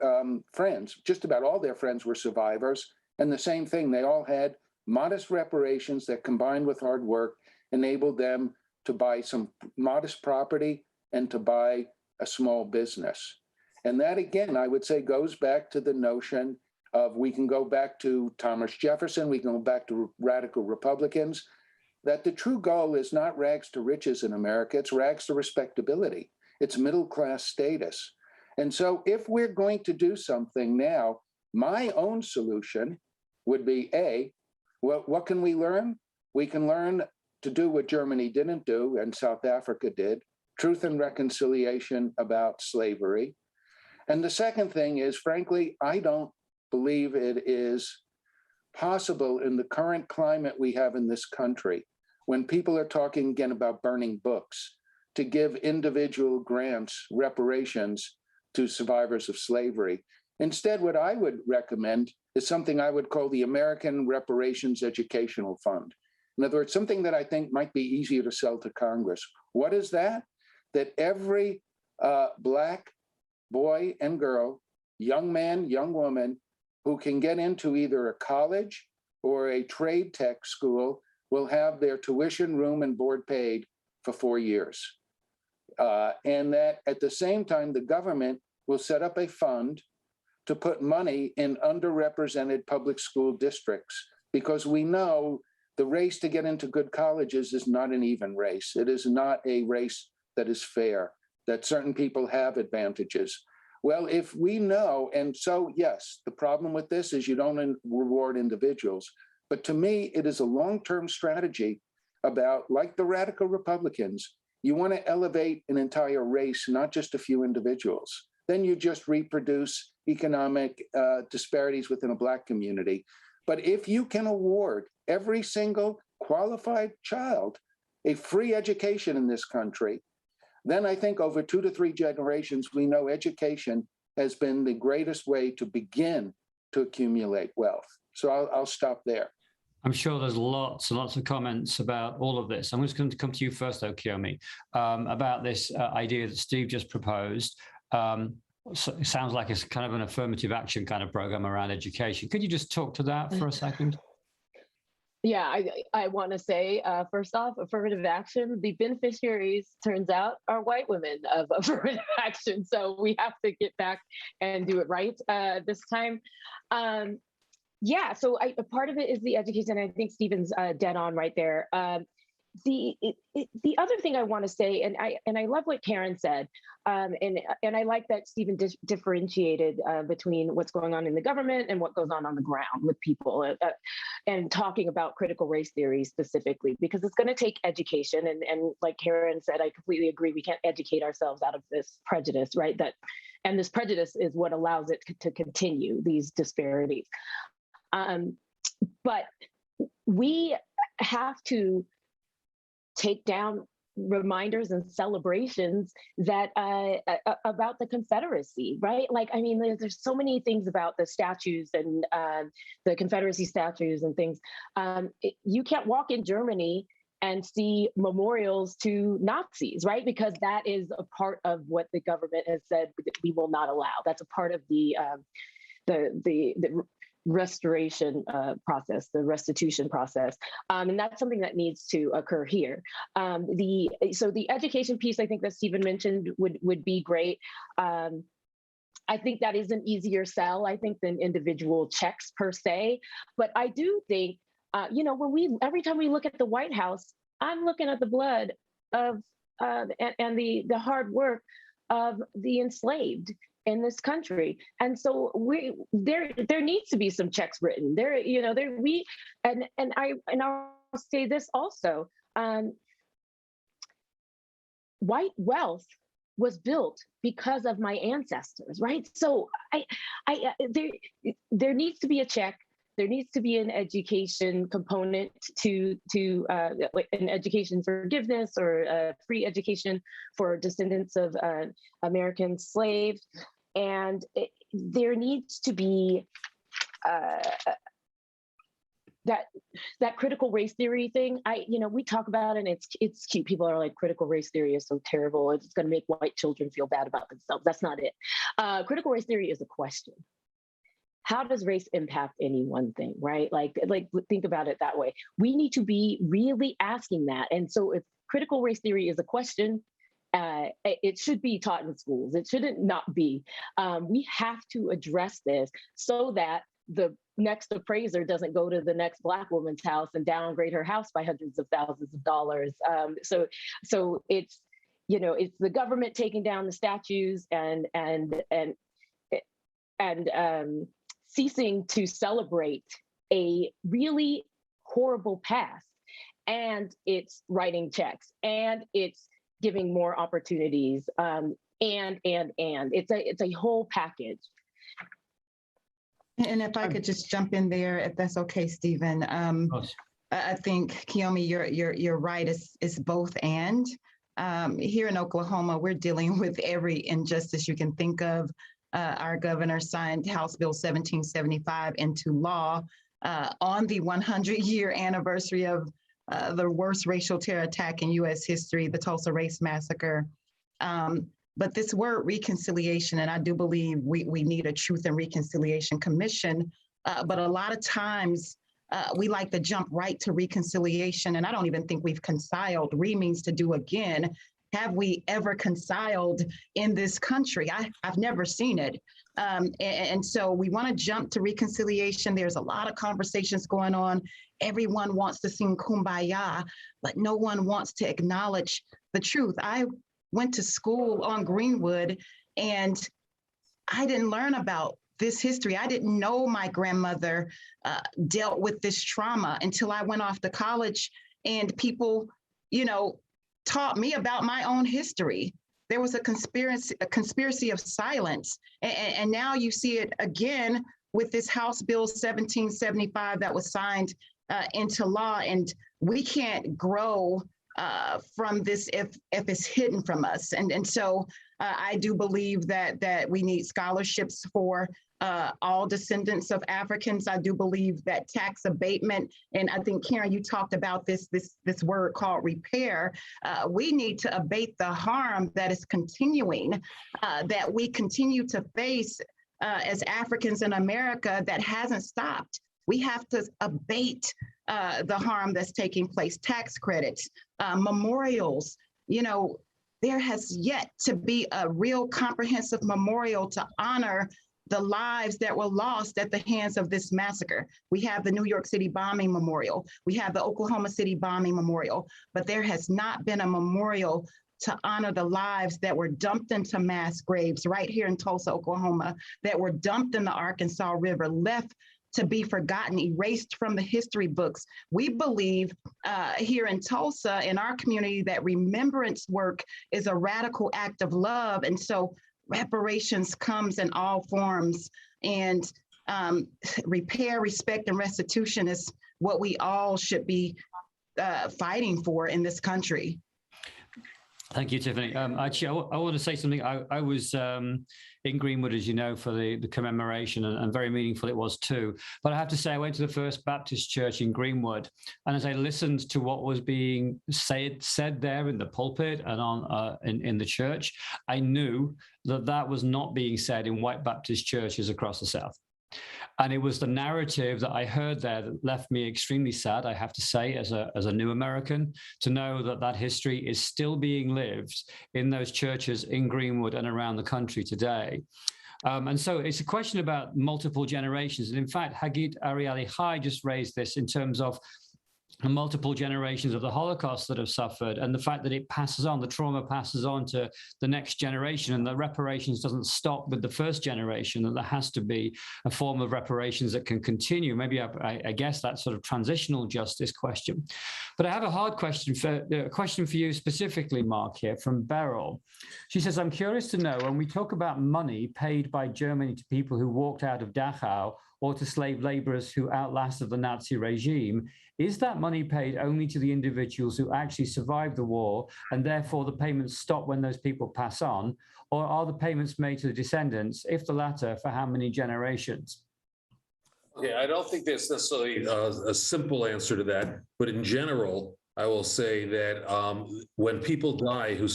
friends, just about all their friends, were survivors. And the same thing, they all had modest reparations that, combined with hard work, enabled them to buy some modest property and to buy a small business. And that, again, I would say goes back to the notion of, we can go back to Thomas Jefferson, we can go back to radical Republicans, that the true goal is not rags to riches in America, it's rags to respectability. It's middle-class status. And so if we're going to do something now, my own solution would be, what can we learn? We can learn to do what Germany didn't do and South Africa did, truth and reconciliation about slavery. And the second thing is, frankly, I don't believe it is possible in the current climate we have in this country, when people are talking again about burning books, to give individual grants, reparations, to survivors of slavery. Instead, what I would recommend is something I would call the American Reparations Educational Fund. In other words, something that I think might be easier to sell to Congress. What is that? That every Black boy and girl, young man, young woman, who can get into either a college or a trade tech school will have their tuition, room, and board paid for 4 years. And that at the same time, the government will set up a fund to put money in underrepresented public school districts, because we know the race to get into good colleges is not an even race. It is not a race that is fair, that certain people have advantages. Well, if we know, and so yes, the problem with this is you don't reward individuals, but to me, it is a long-term strategy about, like the radical Republicans, you want to elevate an entire race, not just a few individuals. Then you just reproduce economic disparities within a Black community. But if you can award every single qualified child a free education in this country, then I think over 2 to 3 generations, we know education has been the greatest way to begin to accumulate wealth. So I'll stop there. I'm sure there's lots and lots of comments about all of this. I'm just going to come to you first, though, Kiyomi, about this idea that Steve just proposed. So it sounds like it's kind of an affirmative action kind of program around education. Could you just talk to that for a second? Yeah, I want to say, first off, affirmative action, the beneficiaries, turns out, are white women of affirmative action. So we have to get back and do it right this time. Yeah, so a part of it is the education. I think Stephen's dead on right there. The other thing I want to say, and I love what Karen said, and I like that Stephen differentiated between what's going on in the government and what goes on the ground with people, and talking about critical race theory specifically, because it's going to take education. And like Karen said, I completely agree. We can't educate ourselves out of this prejudice, right? And this prejudice is what allows it to continue, these disparities. But we have to take down reminders and celebrations that about the Confederacy, right? Like, I mean, there's so many things about the statues and the Confederacy statues and things. You can't walk in Germany and see memorials to Nazis, right? Because that is a part of what the government has said that we will not allow. That's a part of the restoration process, the restitution process. And that's something that needs to occur here. So the education piece, I think that Stephen mentioned would be great. I think that is an easier sell, I think, than individual checks per se. But I do think, every time we look at the White House, I'm looking at the blood of, and the hard work of the enslaved in this country. And so there needs to be some checks written there, I'll say this also, white wealth was built because of my ancestors, right? So there needs to be a check. There needs to be an education component to like an education forgiveness or free education for descendants of American slaves. And there needs to be that critical race theory thing. We talk about it and it's cute. People are like, critical race theory is so terrible. It's going to make white children feel bad about themselves. That's not it. Critical race theory is a question. How does race impact any one thing, right? Like think about it that way. We need to be really asking that. And so if critical race theory is a question, it should be taught in schools. It shouldn't not be. We have to address this so that the next appraiser doesn't go to the next Black woman's house and downgrade her house by hundreds of thousands of dollars. So it's it's the government taking down the statues and ceasing to celebrate a really horrible past, and it's writing checks, and it's giving more opportunities, and it's a whole package. And if I could just jump in there, if that's okay, Stephen. I think, Kiyomi, you're right. It's both and. Here in Oklahoma, we're dealing with every injustice you can think of. Our governor signed House Bill 1775 into law on the 100-year anniversary of the worst racial terror attack in U.S. history, the Tulsa Race Massacre. But this word reconciliation, and I do believe we need a Truth and Reconciliation Commission, but a lot of times we like to jump right to reconciliation, and I don't even think we've reconciled. Means to do again. Have we ever reconciled in this country? I've never seen it. And so we want to jump to reconciliation. There's a lot of conversations going on. Everyone wants to sing Kumbaya, but no one wants to acknowledge the truth. I went to school on Greenwood, and I didn't learn about this history. I didn't know my grandmother dealt with this trauma until I went off to college, and people, taught me about my own history. There was a conspiracy of silence. And now you see it again with this House Bill 1775 that was signed into law. And we can't grow from this if it's hidden from us. And so I do believe that we need scholarships for all descendants of Africans. I do believe that tax abatement, and I think Karen, you talked about this word called repair. We need to abate the harm that is continuing, that we continue to face as Africans in America that hasn't stopped. We have to abate the harm that's taking place. Tax credits, memorials, there has yet to be a real comprehensive memorial to honor the lives that were lost at the hands of this massacre. We have the New York City bombing memorial. We have the Oklahoma City bombing memorial, but there has not been a memorial to honor the lives that were dumped into mass graves right here in Tulsa, Oklahoma, that were dumped in the Arkansas River, left to be forgotten, erased from the history books. We believe here in Tulsa, in our community, that remembrance work is a radical act of love. And so reparations comes in all forms, and repair, respect, and restitution is what we all should be fighting for in this country. Thank you, Tiffany. Actually, I want to say something. I was in Greenwood, as you know, for the commemoration, and very meaningful it was too. But I have to say, I went to the First Baptist Church in Greenwood, and as I listened to what was being said there in the pulpit and on in the church, I knew that was not being said in white Baptist churches across the South. And it was the narrative that I heard there that left me extremely sad, I have to say, as a new American, to know that history is still being lived in those churches in Greenwood and around the country today. And so it's a question about multiple generations. And in fact, Hagit Arieli-Hai just raised this in terms of multiple generations of the Holocaust that have suffered, and the fact that it passes on, the trauma passes on to the next generation, and the reparations doesn't stop with the first generation, and there has to be a form of reparations that can continue. Maybe I guess that sort of transitional justice question. But I have a hard question for you specifically, Mark, here from Beryl. She says, I'm curious to know, when we talk about money paid by Germany to people who walked out of Dachau or to slave laborers who outlasted the Nazi regime, is that money paid only to the individuals who actually survived the war, and therefore the payments stop when those people pass on? Or are the payments made to the descendants? If the latter, for how many generations? Okay, I don't think there's necessarily a simple answer to that, but in general, I will say that when people die who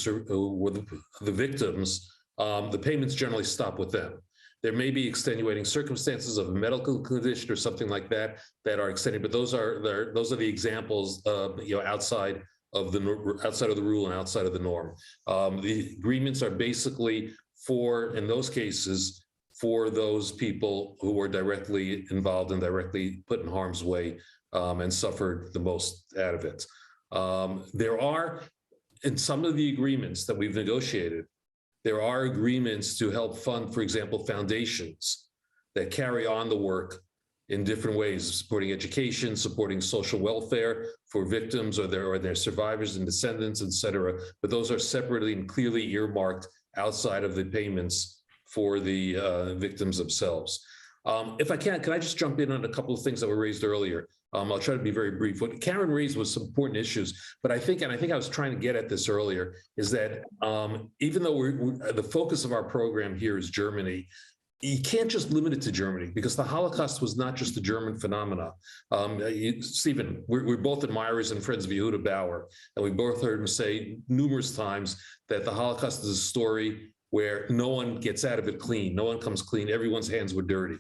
were the victims, the payments generally stop with them. There may be extenuating circumstances of a medical condition or something like that that are extended, but those are the examples, outside of the rule and outside of the norm. The agreements are basically in those cases, for those people who were directly involved and directly put in harm's way and suffered the most out of it. There are, in some of the agreements that we've negotiated, there are agreements to help fund, for example, foundations that carry on the work in different ways, supporting education, supporting social welfare for victims or their survivors and descendants, et cetera. But those are separately and clearly earmarked outside of the payments for the victims themselves. If I can I just jump in on a couple of things that were raised earlier? I'll try to be very brief. What Karen raised was some important issues, but I think I was trying to get at this earlier, is that even though the focus of our program here is Germany, you can't just limit it to Germany, because the Holocaust was not just a German phenomena. Stephen, we're both admirers and friends of Yehuda Bauer, and we both heard him say numerous times that the Holocaust is a story where no one gets out of it clean, no one comes clean, everyone's hands were dirty.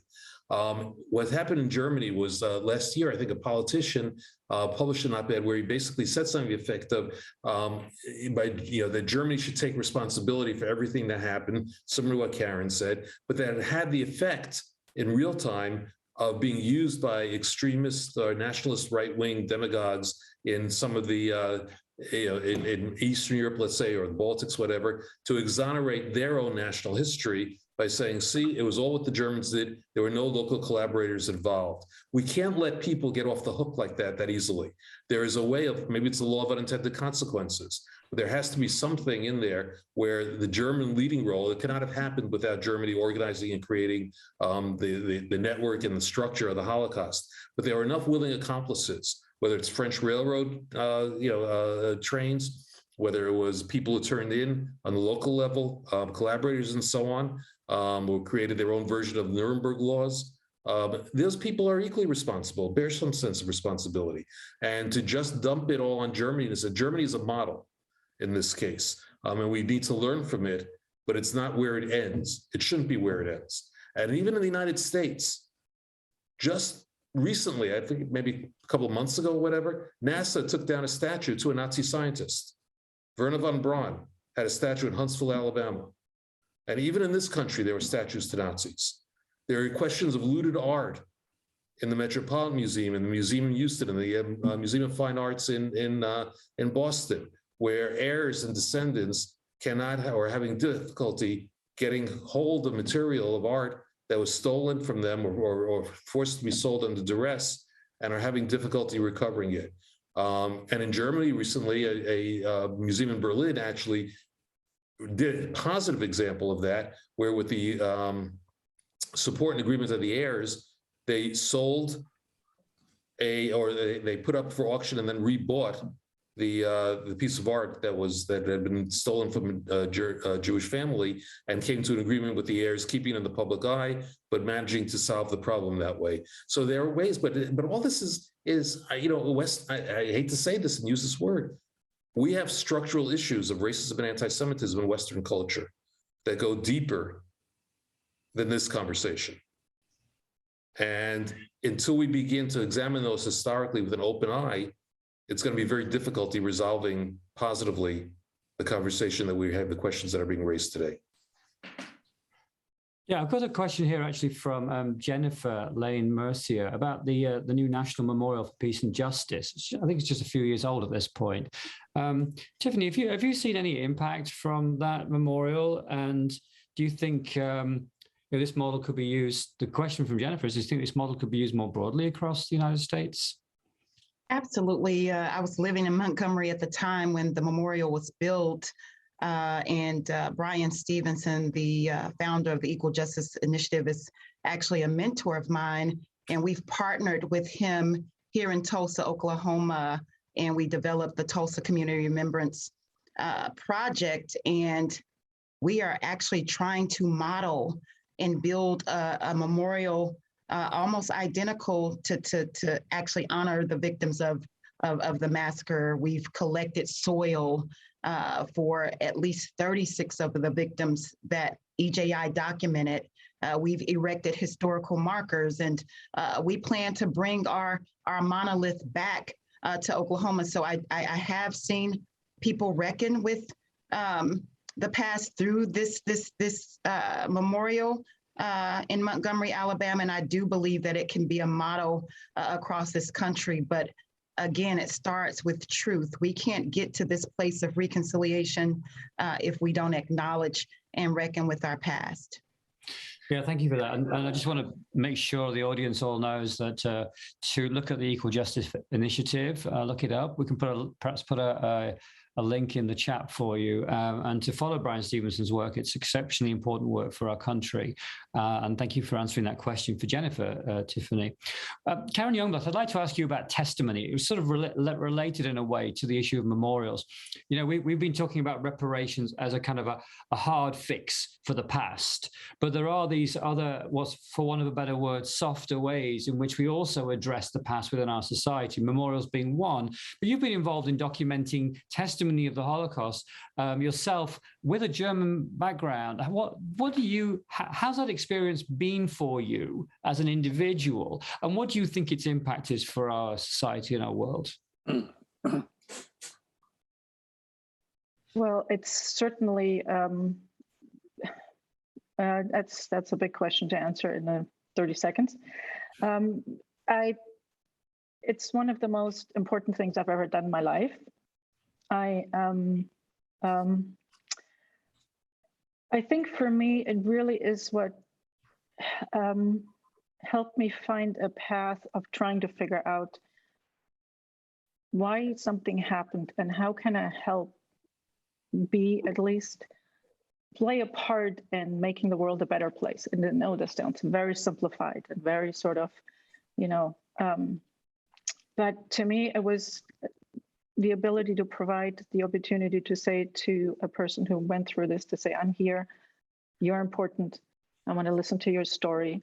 What happened in Germany was last year, I think a politician published an op-ed where he basically said something to the effect of that Germany should take responsibility for everything that happened, similar to what Karen said, but that it had the effect in real time of being used by extremist or nationalist right-wing demagogues in some of the in Eastern Europe, let's say, or the Baltics, whatever, to exonerate their own national history by saying, see, it was all what the Germans did. There were no local collaborators involved. We can't let people get off the hook like that easily. There is a way of, maybe it's the law of unintended consequences, but there has to be something in there where the German leading role, it cannot have happened without Germany organizing and creating the network and the structure of the Holocaust. But there are enough willing accomplices, whether it's French railroad trains, whether it was people who turned in on the local level, collaborators and so on, who created their own version of Nuremberg laws. Those people are equally responsible, bear some sense of responsibility. And to just dump it all on Germany, and say Germany is a model in this case, and we need to learn from it, but it's not where it ends. It shouldn't be where it ends. And even in the United States, just recently, I think maybe a couple of months ago or whatever, NASA took down a statue to a Nazi scientist. Werner von Braun had a statue in Huntsville, Alabama. And even in this country, there were statues to Nazis. There are questions of looted art in the Metropolitan Museum, in the Museum in Houston, and the Museum of Fine Arts in Boston, where heirs and descendants cannot or are having difficulty getting hold of material of art that was stolen from them or forced to be sold under duress, and are having difficulty recovering it. And in Germany recently, a museum in Berlin actually did a positive example of that, where with the support and agreement of the heirs, they sold they put up for auction and then rebought the piece of art that had been stolen from a Jewish family, and came to an agreement with the heirs, keeping it in the public eye, but managing to solve the problem that way. So there are ways, but all this is you know, I hate to say this and use this word, we have structural issues of racism and anti-Semitism in Western culture that go deeper than this conversation. And until we begin to examine those historically with an open eye, it's going to be very difficult resolving positively the conversation that we have, the questions that are being raised today. Yeah, I've got a question here actually from Jennifer Lane Mercier about the new National Memorial for Peace and Justice. I think it's just a few years old at this point. Tiffany, have you seen any impact from that memorial? And do you think this model could be used? The question from Jennifer is, do you think this model could be used more broadly across the United States? Absolutely. I was living in Montgomery at the time when the memorial was built, and Brian Stevenson, the founder of the Equal Justice Initiative, is actually a mentor of mine, and we've partnered with him here in Tulsa, Oklahoma, and we developed the Tulsa Community Remembrance Project, and we are actually trying to model and build a memorial almost identical to actually honor the victims of the massacre. We've collected soil for at least 36 of the victims that EJI documented. We've erected historical markers, and we plan to bring our monolith back to Oklahoma. So I have seen people reckon with the past through this memorial in Montgomery, Alabama, and I do believe that it can be a model across this country. But again, it starts with truth. We can't get to this place of reconciliation if we don't acknowledge and reckon with our past. Yeah, thank you for that. And I just want to make sure the audience all knows that to look at the Equal Justice Initiative, look it up. We can perhaps put a link in the chat for you, and to follow Brian Stevenson's work. It's exceptionally important work for our country. And thank you for answering that question for Jennifer, Tiffany. Karen Youngblut, I'd like to ask you about testimony. It was sort of related in a way to the issue of memorials. You know, we've been talking about reparations as a kind of a hard fix for the past, but there are these other, what's, for want of a better word, softer ways in which we also address the past within our society, memorials being one. But you've been involved in documenting testimony of the Holocaust yourself with a German background. What do you, how's that experience been for you as an individual? And what do you think its impact is for our society and our world? Well, it's certainly, that's a big question to answer in 30 seconds. It's one of the most important things I've ever done in my life. I think for me, it really is what helped me find a path of trying to figure out why something happened and how can I help be, at least play a part in making the world a better place. And I know this sounds very simplified and very sort of, you know, but to me, it was the ability to provide the opportunity to say to a person who went through this, to say, I'm here, you're important, I want to listen to your story,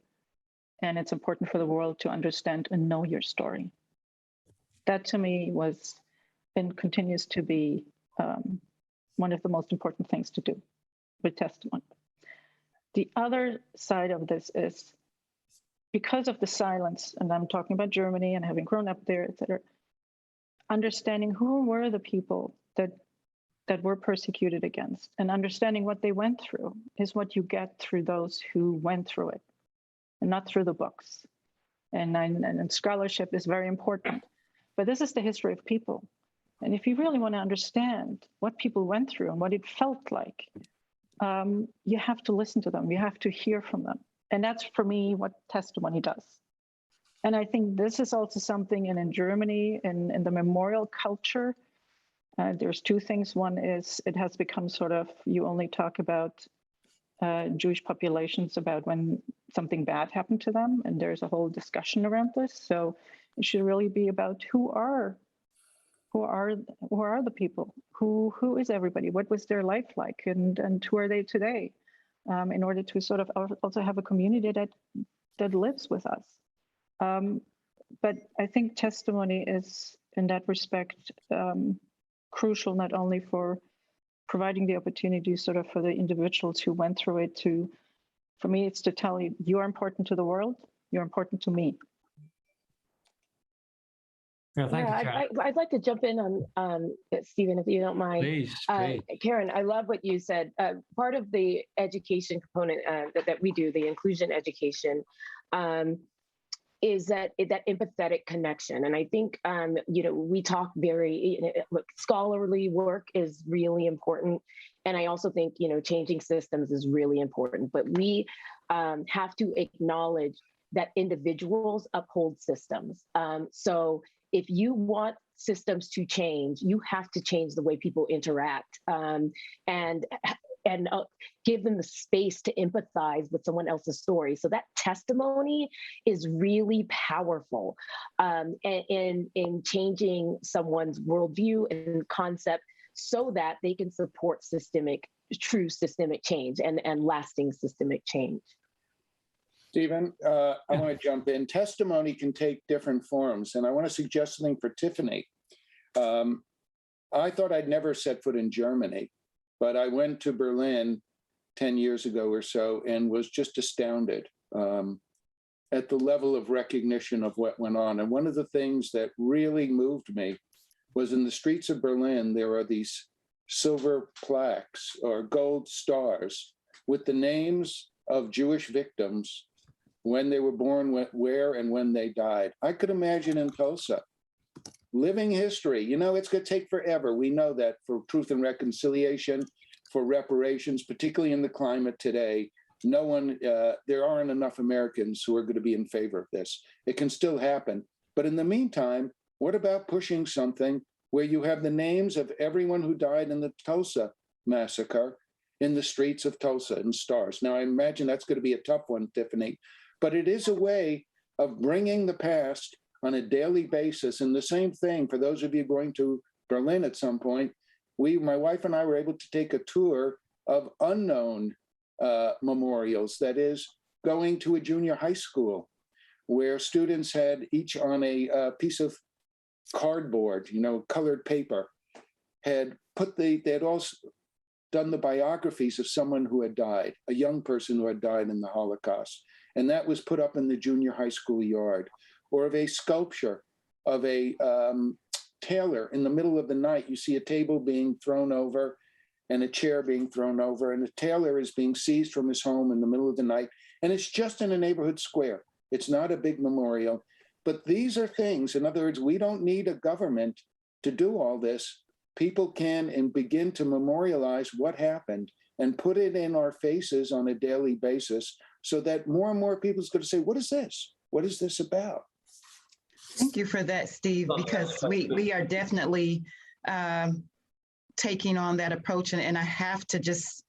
and it's important for the world to understand and know your story. That to me was and continues to be one of the most important things to do with testimony. The other side of this is, because of the silence, and I'm talking about Germany and having grown up there, et cetera, understanding who were the people that were persecuted against, and understanding what they went through is what you get through those who went through it, and not through the books. And scholarship is very important. But this is the history of people. And if you really want to understand what people went through and what it felt like, you have to listen to them. You have to hear from them. And that's, for me, what testimony does. And I think this is also something in Germany, in the memorial culture, there's two things. One is it has become sort of, you only talk about Jewish populations about when something bad happened to them. And there's a whole discussion around this. So it should really be about who are the people? Who is everybody? What was their life like? And who are they today? In order to sort of also have a community that lives with us. But I think testimony is, in that respect, crucial, not only for providing the opportunity sort of for the individuals who went through it to, for me, it's to tell you, you're important to the world, you're important to me. Yeah, thank you, Karen. I'd like to jump in on Stephen, if you don't mind. Please. Karen, I love what you said. Part of the education component that we do, the inclusion education, is that empathetic connection. And I think, we talk look, scholarly work is really important. And I also think, changing systems is really important. But we have to acknowledge that individuals uphold systems. So if you want systems to change, you have to change the way people interact, and give them the space to empathize with someone else's story. So that testimony is really powerful in changing someone's worldview and concept, so that they can support true systemic change and lasting systemic change. Stephen, I want to jump in. Testimony can take different forms, and I want to suggest something for Tiffany. I thought I'd never set foot in Germany, but I went to Berlin 10 years ago or so and was just astounded at the level of recognition of what went on. And one of the things that really moved me was, in the streets of Berlin, there are these silver plaques or gold stars with the names of Jewish victims, when they were born, where, and when they died. I could imagine in Tulsa, living history. It's going to take forever. We know that, for truth and reconciliation, for reparations, particularly in the climate today. There aren't enough Americans who are going to be in favor of this. It can still happen. But in the meantime, what about pushing something where you have the names of everyone who died in the Tulsa massacre in the streets of Tulsa in stars? Now, I imagine that's going to be a tough one, Tiffany, but it is a way of bringing the past on a daily basis. And the same thing, for those of you going to Berlin at some point, my wife and I were able to take a tour of unknown memorials, that is, going to a junior high school where students had each on a piece of cardboard, colored paper, they had also done the biographies of someone who had died, a young person who had died in the Holocaust. And that was put up in the junior high school yard. Or of a sculpture of a tailor in the middle of the night. You see a table being thrown over and a chair being thrown over, and a tailor is being seized from his home in the middle of the night. And it's just in a neighborhood square. It's not a big memorial. But these are things, in other words, we don't need a government to do all this. People can and begin to memorialize what happened and put it in our faces on a daily basis, so that more and more people are going to say, what is this? What is this about? Thank you for that, Steve, because we are definitely taking on that approach. And I have to just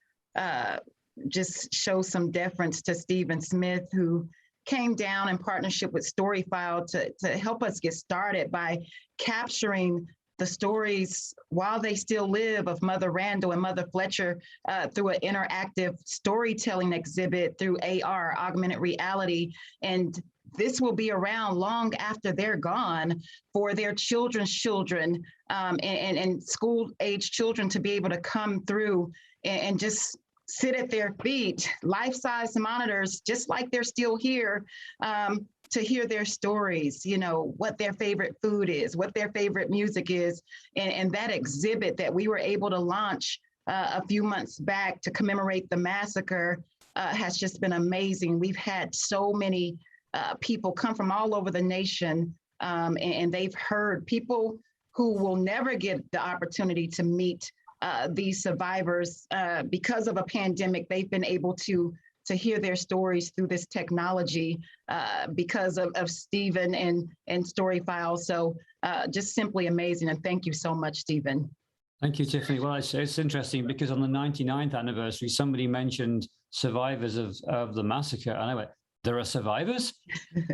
show some deference to Stephen Smith, who came down in partnership with Storyfile to help us get started by capturing the stories while they still live of Mother Randall and Mother Fletcher through an interactive storytelling exhibit through AR, augmented reality. And this will be around long after they're gone for their children's children and school-age children to be able to come through and just sit at their feet, life-size monitors, just like they're still here, to hear their stories, you know, what their favorite food is, what their favorite music is. And that exhibit that we were able to launch a few months back to commemorate the massacre has just been amazing. We've had so many people come from all over the nation, and they've heard people who will never get the opportunity to meet these survivors because of a pandemic. They've been able to hear their stories through this technology because of Stephen and Story Files. So just simply amazing. And thank you so much, Stephen. Thank you, Tiffany. Well, it's interesting because on the 99th anniversary, somebody mentioned survivors of the massacre. And I went, there are survivors?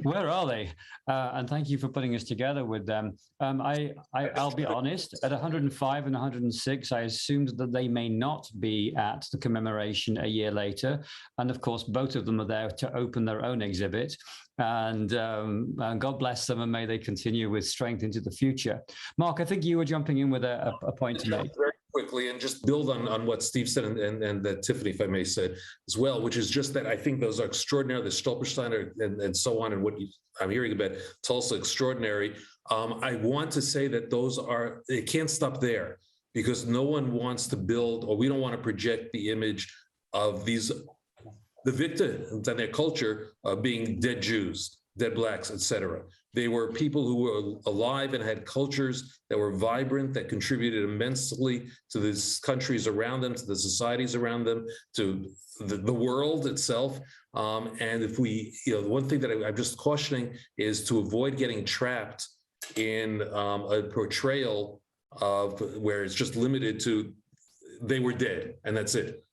Where are they? And thank you for putting us together with them. I'll be honest, at 105 and 106, I assumed that they may not be at the commemoration a year later. And of course, both of them are there to open their own exhibit. And God bless them, and may they continue with strength into the future. Mark, I think you were jumping in with a point to make. Very quickly, and just build on what Steve said and that Tiffany, if I may say, as well, which is just that I think those are extraordinary, the Stolperstein and so on, and what I'm hearing about Tulsa, extraordinary. I want to say that those are, it can't stop there, because no one wants to build, or we don't want to project the image of the victims and their culture being dead Jews, dead Blacks, etc. They were people who were alive and had cultures that were vibrant, that contributed immensely to the countries around them, to the societies around them, to the world itself. And if we, the one thing that I'm just cautioning is to avoid getting trapped in a portrayal of where it's just limited to they were dead and that's it,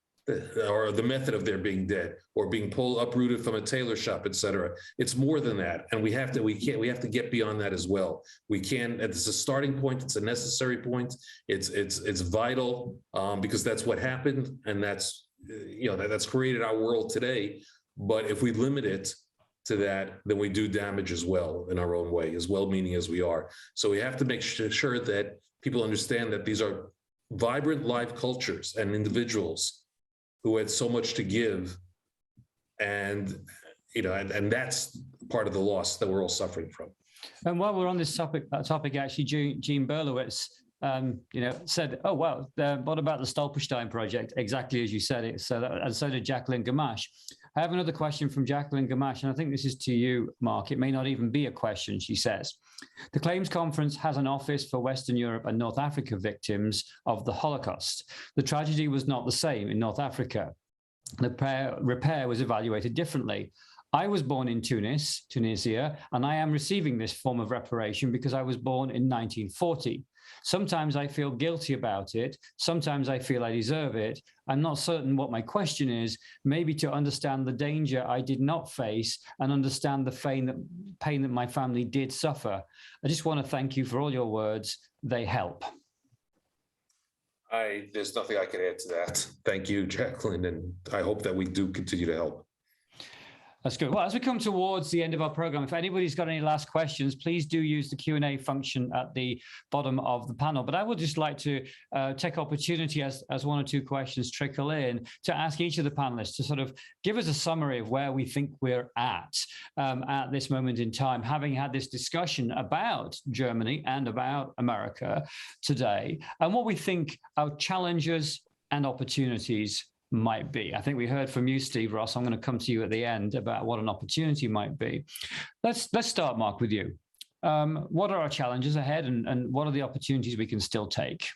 or the method of their being dead, or being uprooted from a tailor shop, et cetera. It's more than that. And we have to get beyond that as well. We can't, it's a starting point, it's a necessary point. It's vital because that's what happened. And that's, that's created our world today. But if we limit it to that, then we do damage as well in our own way, as well-meaning as we are. So we have to make sure that people understand that these are vibrant live cultures and individuals who had so much to give, and and that's part of the loss that we're all suffering from. And while we're on this topic actually, Jean Berlowitz, said, "Oh well, what about the Stolperstein project?" Exactly as you said it. And so did Jacqueline Gamache. I have another question from Jacqueline Gamache, and I think this is to you, Mark. It may not even be a question. She says, "The Claims Conference has an office for Western Europe and North Africa victims of the Holocaust. The tragedy was not the same in North Africa. The repair was evaluated differently. I was born in Tunisia, and I am receiving this form of reparation because I was born in 1940. Sometimes I feel guilty about it. Sometimes I feel I deserve it. I'm not certain what my question is, maybe to understand the danger I did not face and understand the pain that my family did suffer. I just want to thank you for all your words. They help." There's nothing I can add to that. Thank you, Jacqueline, and I hope that we do continue to help. That's good. Well, as we come towards the end of our program, if anybody's got any last questions, please do use the Q&A function at the bottom of the panel. But I would just like to take opportunity as one or two questions trickle in to ask each of the panelists to sort of give us a summary of where we think we're at this moment in time, having had this discussion about Germany and about America today, and what we think our challenges and opportunities might be. I think we heard from you, Steve Ross. I'm going to come to you at the end about what an opportunity might be. Let's start, Mark, with you. What are our challenges ahead, and what are the opportunities we can still take?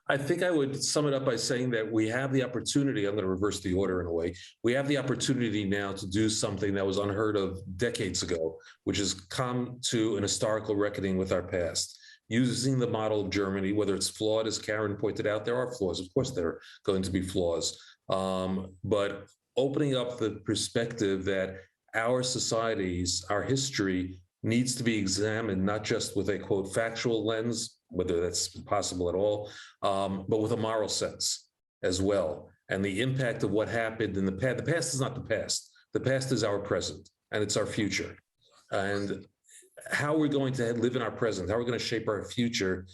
I think I would sum it up by saying that we have the opportunity, I'm going to reverse the order in a way, we have the opportunity now to do something that was unheard of decades ago, which is come to an historical reckoning with our past. Using the model of Germany, whether it's flawed, as Karen pointed out, there are flaws. Of course, there are going to be flaws. But opening up the perspective that our societies, our history needs to be examined, not just with a, quote, factual lens, whether that's possible at all, but with a moral sense as well. And the impact of what happened in the past. The past is not the past. The past is our present, and it's our future. And how we're going to live in our present, how we're going to shape our future,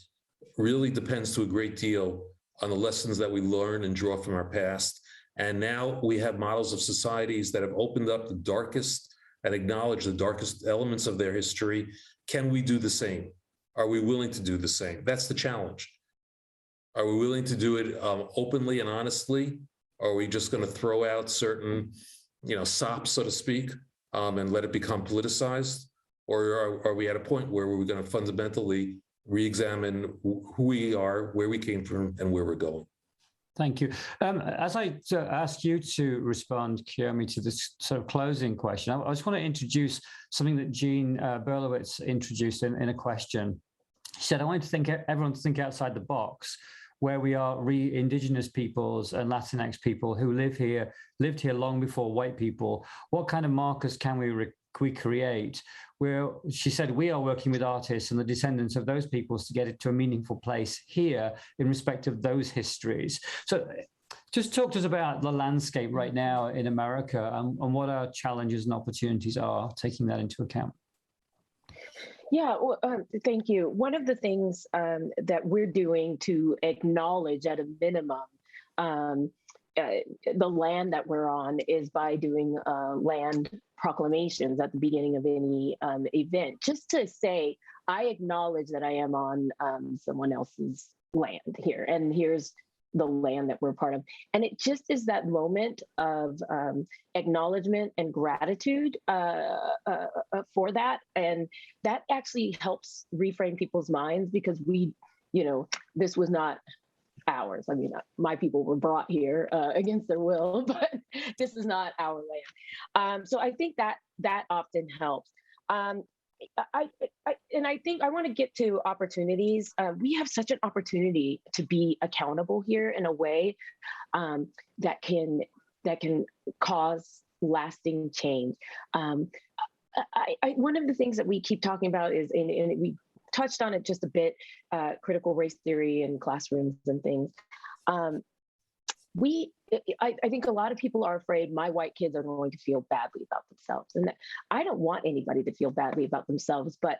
really depends to a great deal on the lessons that we learn and draw from our past. And now we have models of societies that have opened up the darkest and acknowledged the darkest elements of their history. Can we do the same? Are we willing to do the same? That's the challenge. Are we willing to do it openly and honestly? Or are we just going to throw out certain, sops, so to speak, and let it become politicized? Or are we at a point where we're going to fundamentally re-examine who we are, where we came from, and where we're going? Thank you. As I ask you to respond, Kiyomi, to this sort of closing question, I just want to introduce something that Jean Berlowitz introduced in a question. She said, I want everyone to think outside the box, where we are indigenous peoples and Latinx people who lived here long before white people. What kind of markers can we create? Where she said we are working with artists and the descendants of those peoples to get it to a meaningful place here in respect of those histories. So just talk to us about the landscape right now in America and what our challenges and opportunities are, taking that into account. Yeah, well, thank you. One of the things that we're doing to acknowledge at a minimum the land that we're on is by doing land proclamations at the beginning of any event, just to say, I acknowledge that I am on someone else's land here, and here's the land that we're part of. And it just is that moment of acknowledgement and gratitude for that. And that actually helps reframe people's minds, because this was not ours. I mean, my people were brought here against their will, but this is not our land. So I think that often helps. I think I want to get to opportunities. We have such an opportunity to be accountable here in a way that can cause lasting change. One of the things that we keep talking about is, and we touched on it just a bit, critical race theory in classrooms and things. I think a lot of people are afraid my white kids are going to feel badly about themselves. And I don't want anybody to feel badly about themselves, but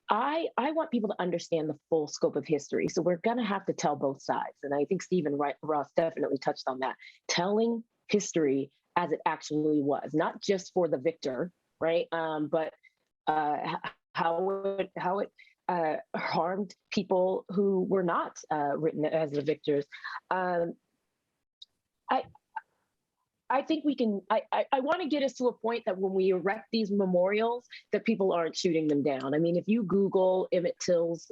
I want people to understand the full scope of history. So we're going to have to tell both sides. And I think Stephen Ross definitely touched on that. Telling history as it actually was, not just for the victor, right? But how it harmed people who were not written as the victors. I think we can, I want to get us to a point that when we erect these memorials, that people aren't shooting them down. I mean, if you Google Emmett Till's,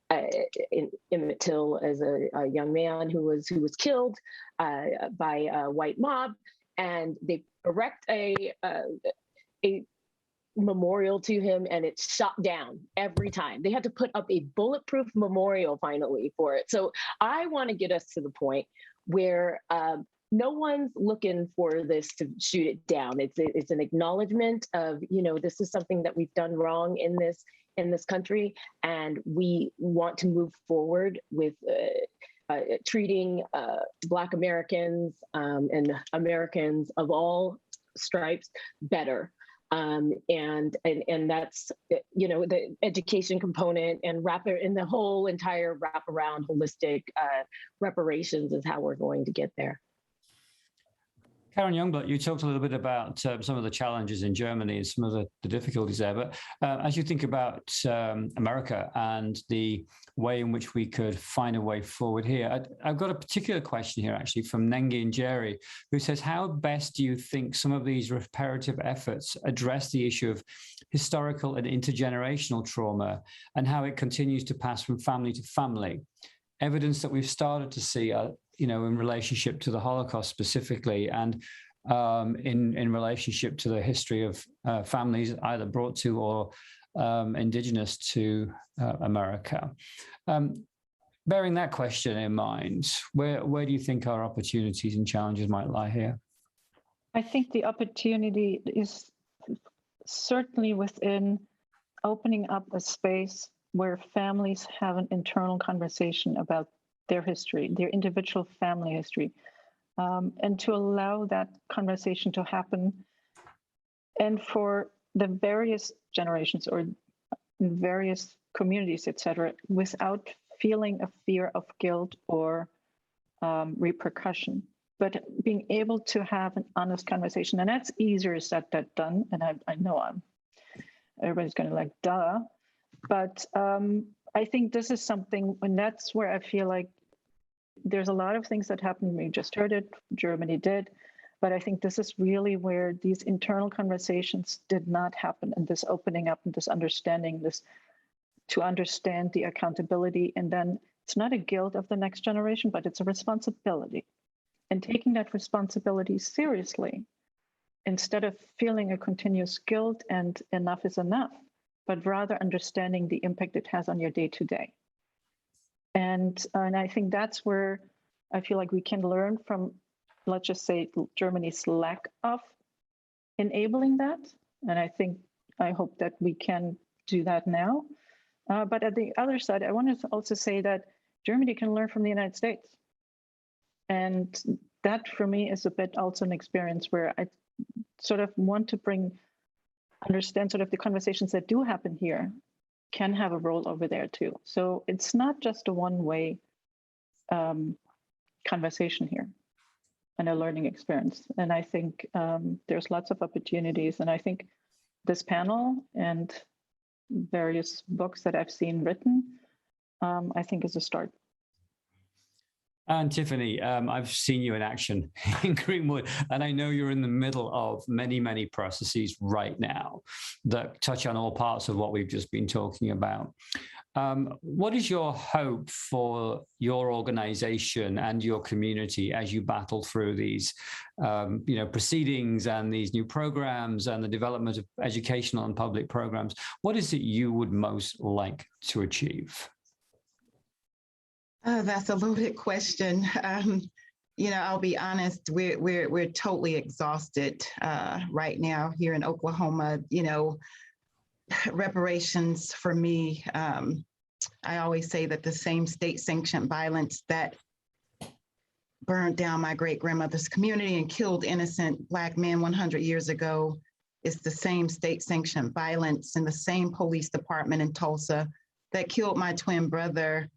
Emmett Till as a young man who was killed by a white mob, and they erect a memorial to him, and it's shot down every time. They had to put up a bulletproof memorial finally for it. So I want to get us to the point where no one's looking for this to shoot it down. It's an acknowledgement of, this is something that we've done wrong in this country, and we want to move forward with treating Black Americans and Americans of all stripes better. And that's, the education component and the whole entire wraparound holistic reparations is how we're going to get there. Karen Youngblut, you talked a little bit about some of the challenges in Germany and some of the difficulties there, but as you think about America and the way in which we could find a way forward here, I've got a particular question here actually from Nengi and Jerry, who says, how best do you think some of these reparative efforts address the issue of historical and intergenerational trauma and how it continues to pass from family to family? Evidence that we've started to see in relationship to the Holocaust specifically, and in relationship to the history of families either brought to or indigenous to America. Bearing that question in mind, where do you think our opportunities and challenges might lie here? I think the opportunity is certainly within opening up a space where families have an internal conversation about their history, their individual family history, and to allow that conversation to happen, and for the various generations or various communities, etc., without feeling a fear of guilt or repercussion, but being able to have an honest conversation. And that's easier said than done. And I know everybody's going to like, duh. But I think this is something, and that's where I feel like there's a lot of things that happened. We just heard it, Germany did. But I think this is really where these internal conversations did not happen, and this opening up and this understanding, this to understand the accountability. And then it's not a guilt of the next generation, but it's a responsibility. And taking that responsibility seriously, instead of feeling a continuous guilt and enough is enough, but rather understanding the impact it has on your day-to-day. And I think that's where I feel like we can learn from, let's just say, Germany's lack of enabling that. And I hope that we can do that now. But at the other side, I want to also say that Germany can learn from the United States. And that for me is a bit also an experience where I sort of want to understand sort of the conversations that do happen here can have a role over there too. So it's not just a one-way conversation here and a learning experience. And I think there's lots of opportunities. And I think this panel and various books that I've seen written, I think is a start. And Tiffany, I've seen you in action in Greenwood, and I know you're in the middle of many, many processes right now that touch on all parts of what we've just been talking about. What is your hope for your organization and your community as you battle through these proceedings and these new programs and the development of educational and public programs? What is it you would most like to achieve? That's a loaded question. I'll be honest, we're totally exhausted right now here in Oklahoma. Reparations for me, I always say that the same state-sanctioned violence that burned down my great-grandmother's community and killed innocent Black men 100 years ago is the same state-sanctioned violence in the same police department in Tulsa that killed my twin brother,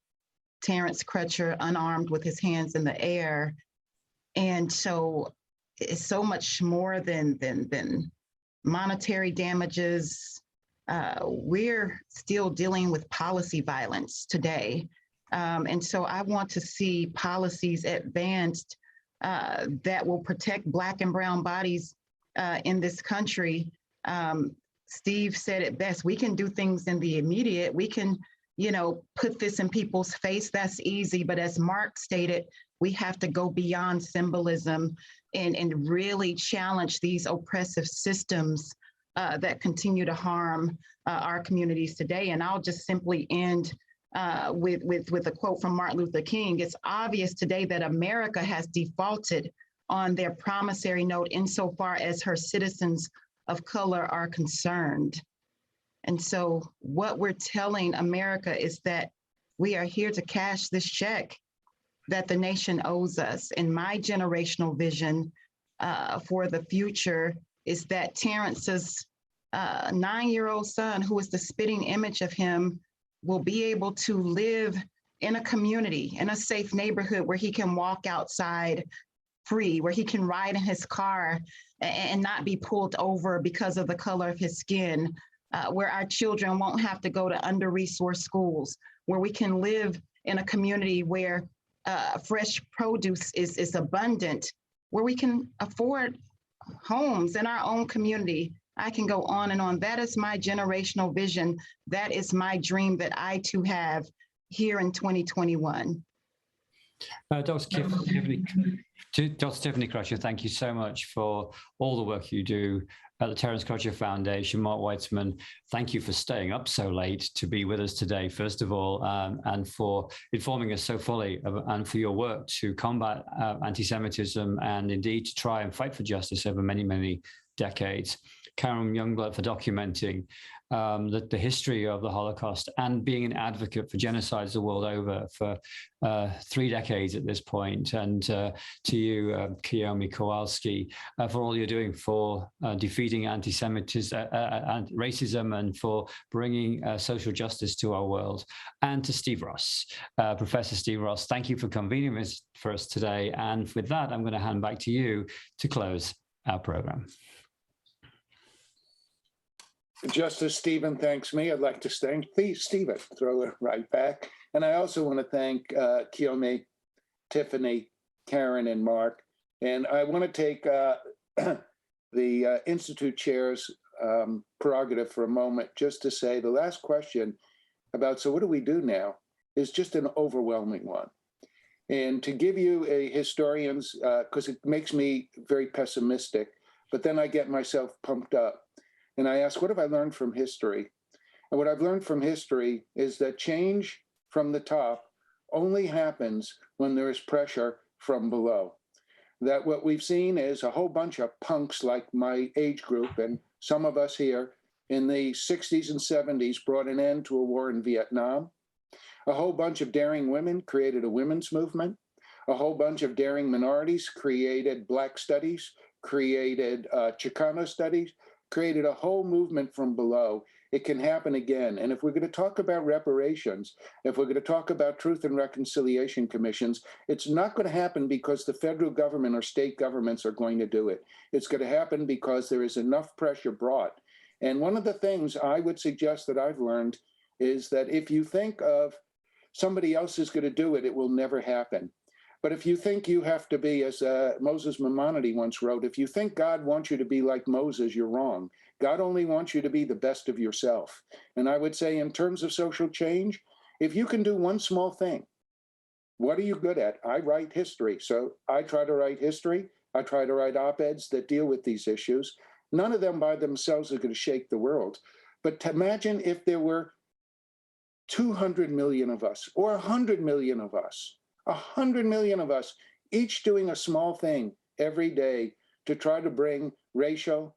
Terence Crutcher, unarmed with his hands in the air. And so it's so much more than monetary damages. We're still dealing with policy violence today. And so I want to see policies advanced that will protect Black and brown bodies in this country. Steve said it best, we can do things in the immediate. We can put this in people's face, that's easy. But as Mark stated, we have to go beyond symbolism and really challenge these oppressive systems that continue to harm our communities today. And I'll just simply end with a quote from Martin Luther King. It's obvious today that America has defaulted on their promissory note insofar as her citizens of color are concerned. And so what we're telling America is that we are here to cash this check that the nation owes us. And my generational vision for the future is that Terence's 9-year-old son, who is the spitting image of him, will be able to live in a community, in a safe neighborhood where he can walk outside free, where he can ride in his car and not be pulled over because of the color of his skin. Where our children won't have to go to under-resourced schools, where we can live in a community where fresh produce is abundant, where we can afford homes in our own community. I can go on and on. That is my generational vision. That is my dream that I too have here in 2021. Dr. Tiffany Crutcher, thank you so much for all the work you do at the Terence Crutcher Foundation. Mark Weitzman, thank you for staying up so late to be with us today, first of all, and for informing us so fully and for your work to combat anti-Semitism and indeed to try and fight for justice over many, many decades. Karen Youngblood for documenting the history of the Holocaust and being an advocate for genocides the world over for 3 decades at this point. And to you, Kiami Kowalski, for all you're doing for defeating anti-Semitism, racism, and for bringing social justice to our world. And to Steve Ross, Professor Steve Ross, thank you for convening this for us today. And with that, I'm going to hand back to you to close our program. Just as Stephen thanks me, I'd like to thank, please, Stephen, throw it right back. And I also want to thank Kiyomi, Tiffany, Karen, and Mark. And I want to take the Institute Chair's prerogative for a moment just to say the last question about, so what do we do now, is just an overwhelming one. And to give you a historian's, because it makes me very pessimistic, but then I get myself pumped up. And I ask, what have I learned from history? And what I've learned from history is that change from the top only happens when there is pressure from below. That what we've seen is a whole bunch of punks like my age group and some of us here in the 60s and 70s brought an end to a war in Vietnam. A whole bunch of daring women created a women's movement. A whole bunch of daring minorities created Black studies, created Chicano studies, created a whole movement from below. It can happen again. And if we're going to talk about reparations, if we're going to talk about truth and reconciliation commissions, it's not going to happen because the federal government or state governments are going to do it. It's going to happen because there is enough pressure brought. And one of the things I would suggest that I've learned is that if you think of somebody else is going to do it, it will never happen. But if you think you have to be, as Moses Maimonides once wrote, if you think God wants you to be like Moses, you're wrong. God only wants you to be the best of yourself. And I would say in terms of social change, if you can do one small thing, what are you good at? I write history. So I try to write history. I try to write op-eds that deal with these issues. None of them by themselves are going to shake the world. But to imagine if there were 200 million of us or 100 million of us, 100 million of us, each doing a small thing every day to try to bring racial,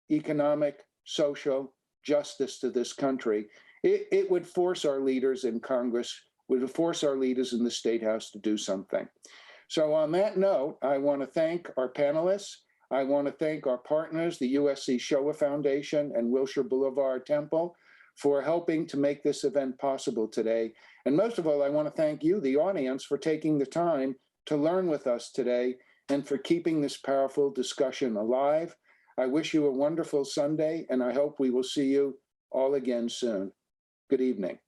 economic, social justice to this country. It would force our leaders in Congress, would force our leaders in the State House to do something. So on that note, I want to thank our panelists. I want to thank our partners, the USC Shoah Foundation and Wilshire Boulevard Temple, for helping to make this event possible today. And most of all, I want to thank you, the audience, for taking the time to learn with us today and for keeping this powerful discussion alive. I wish you a wonderful Sunday, and I hope we will see you all again soon. Good evening.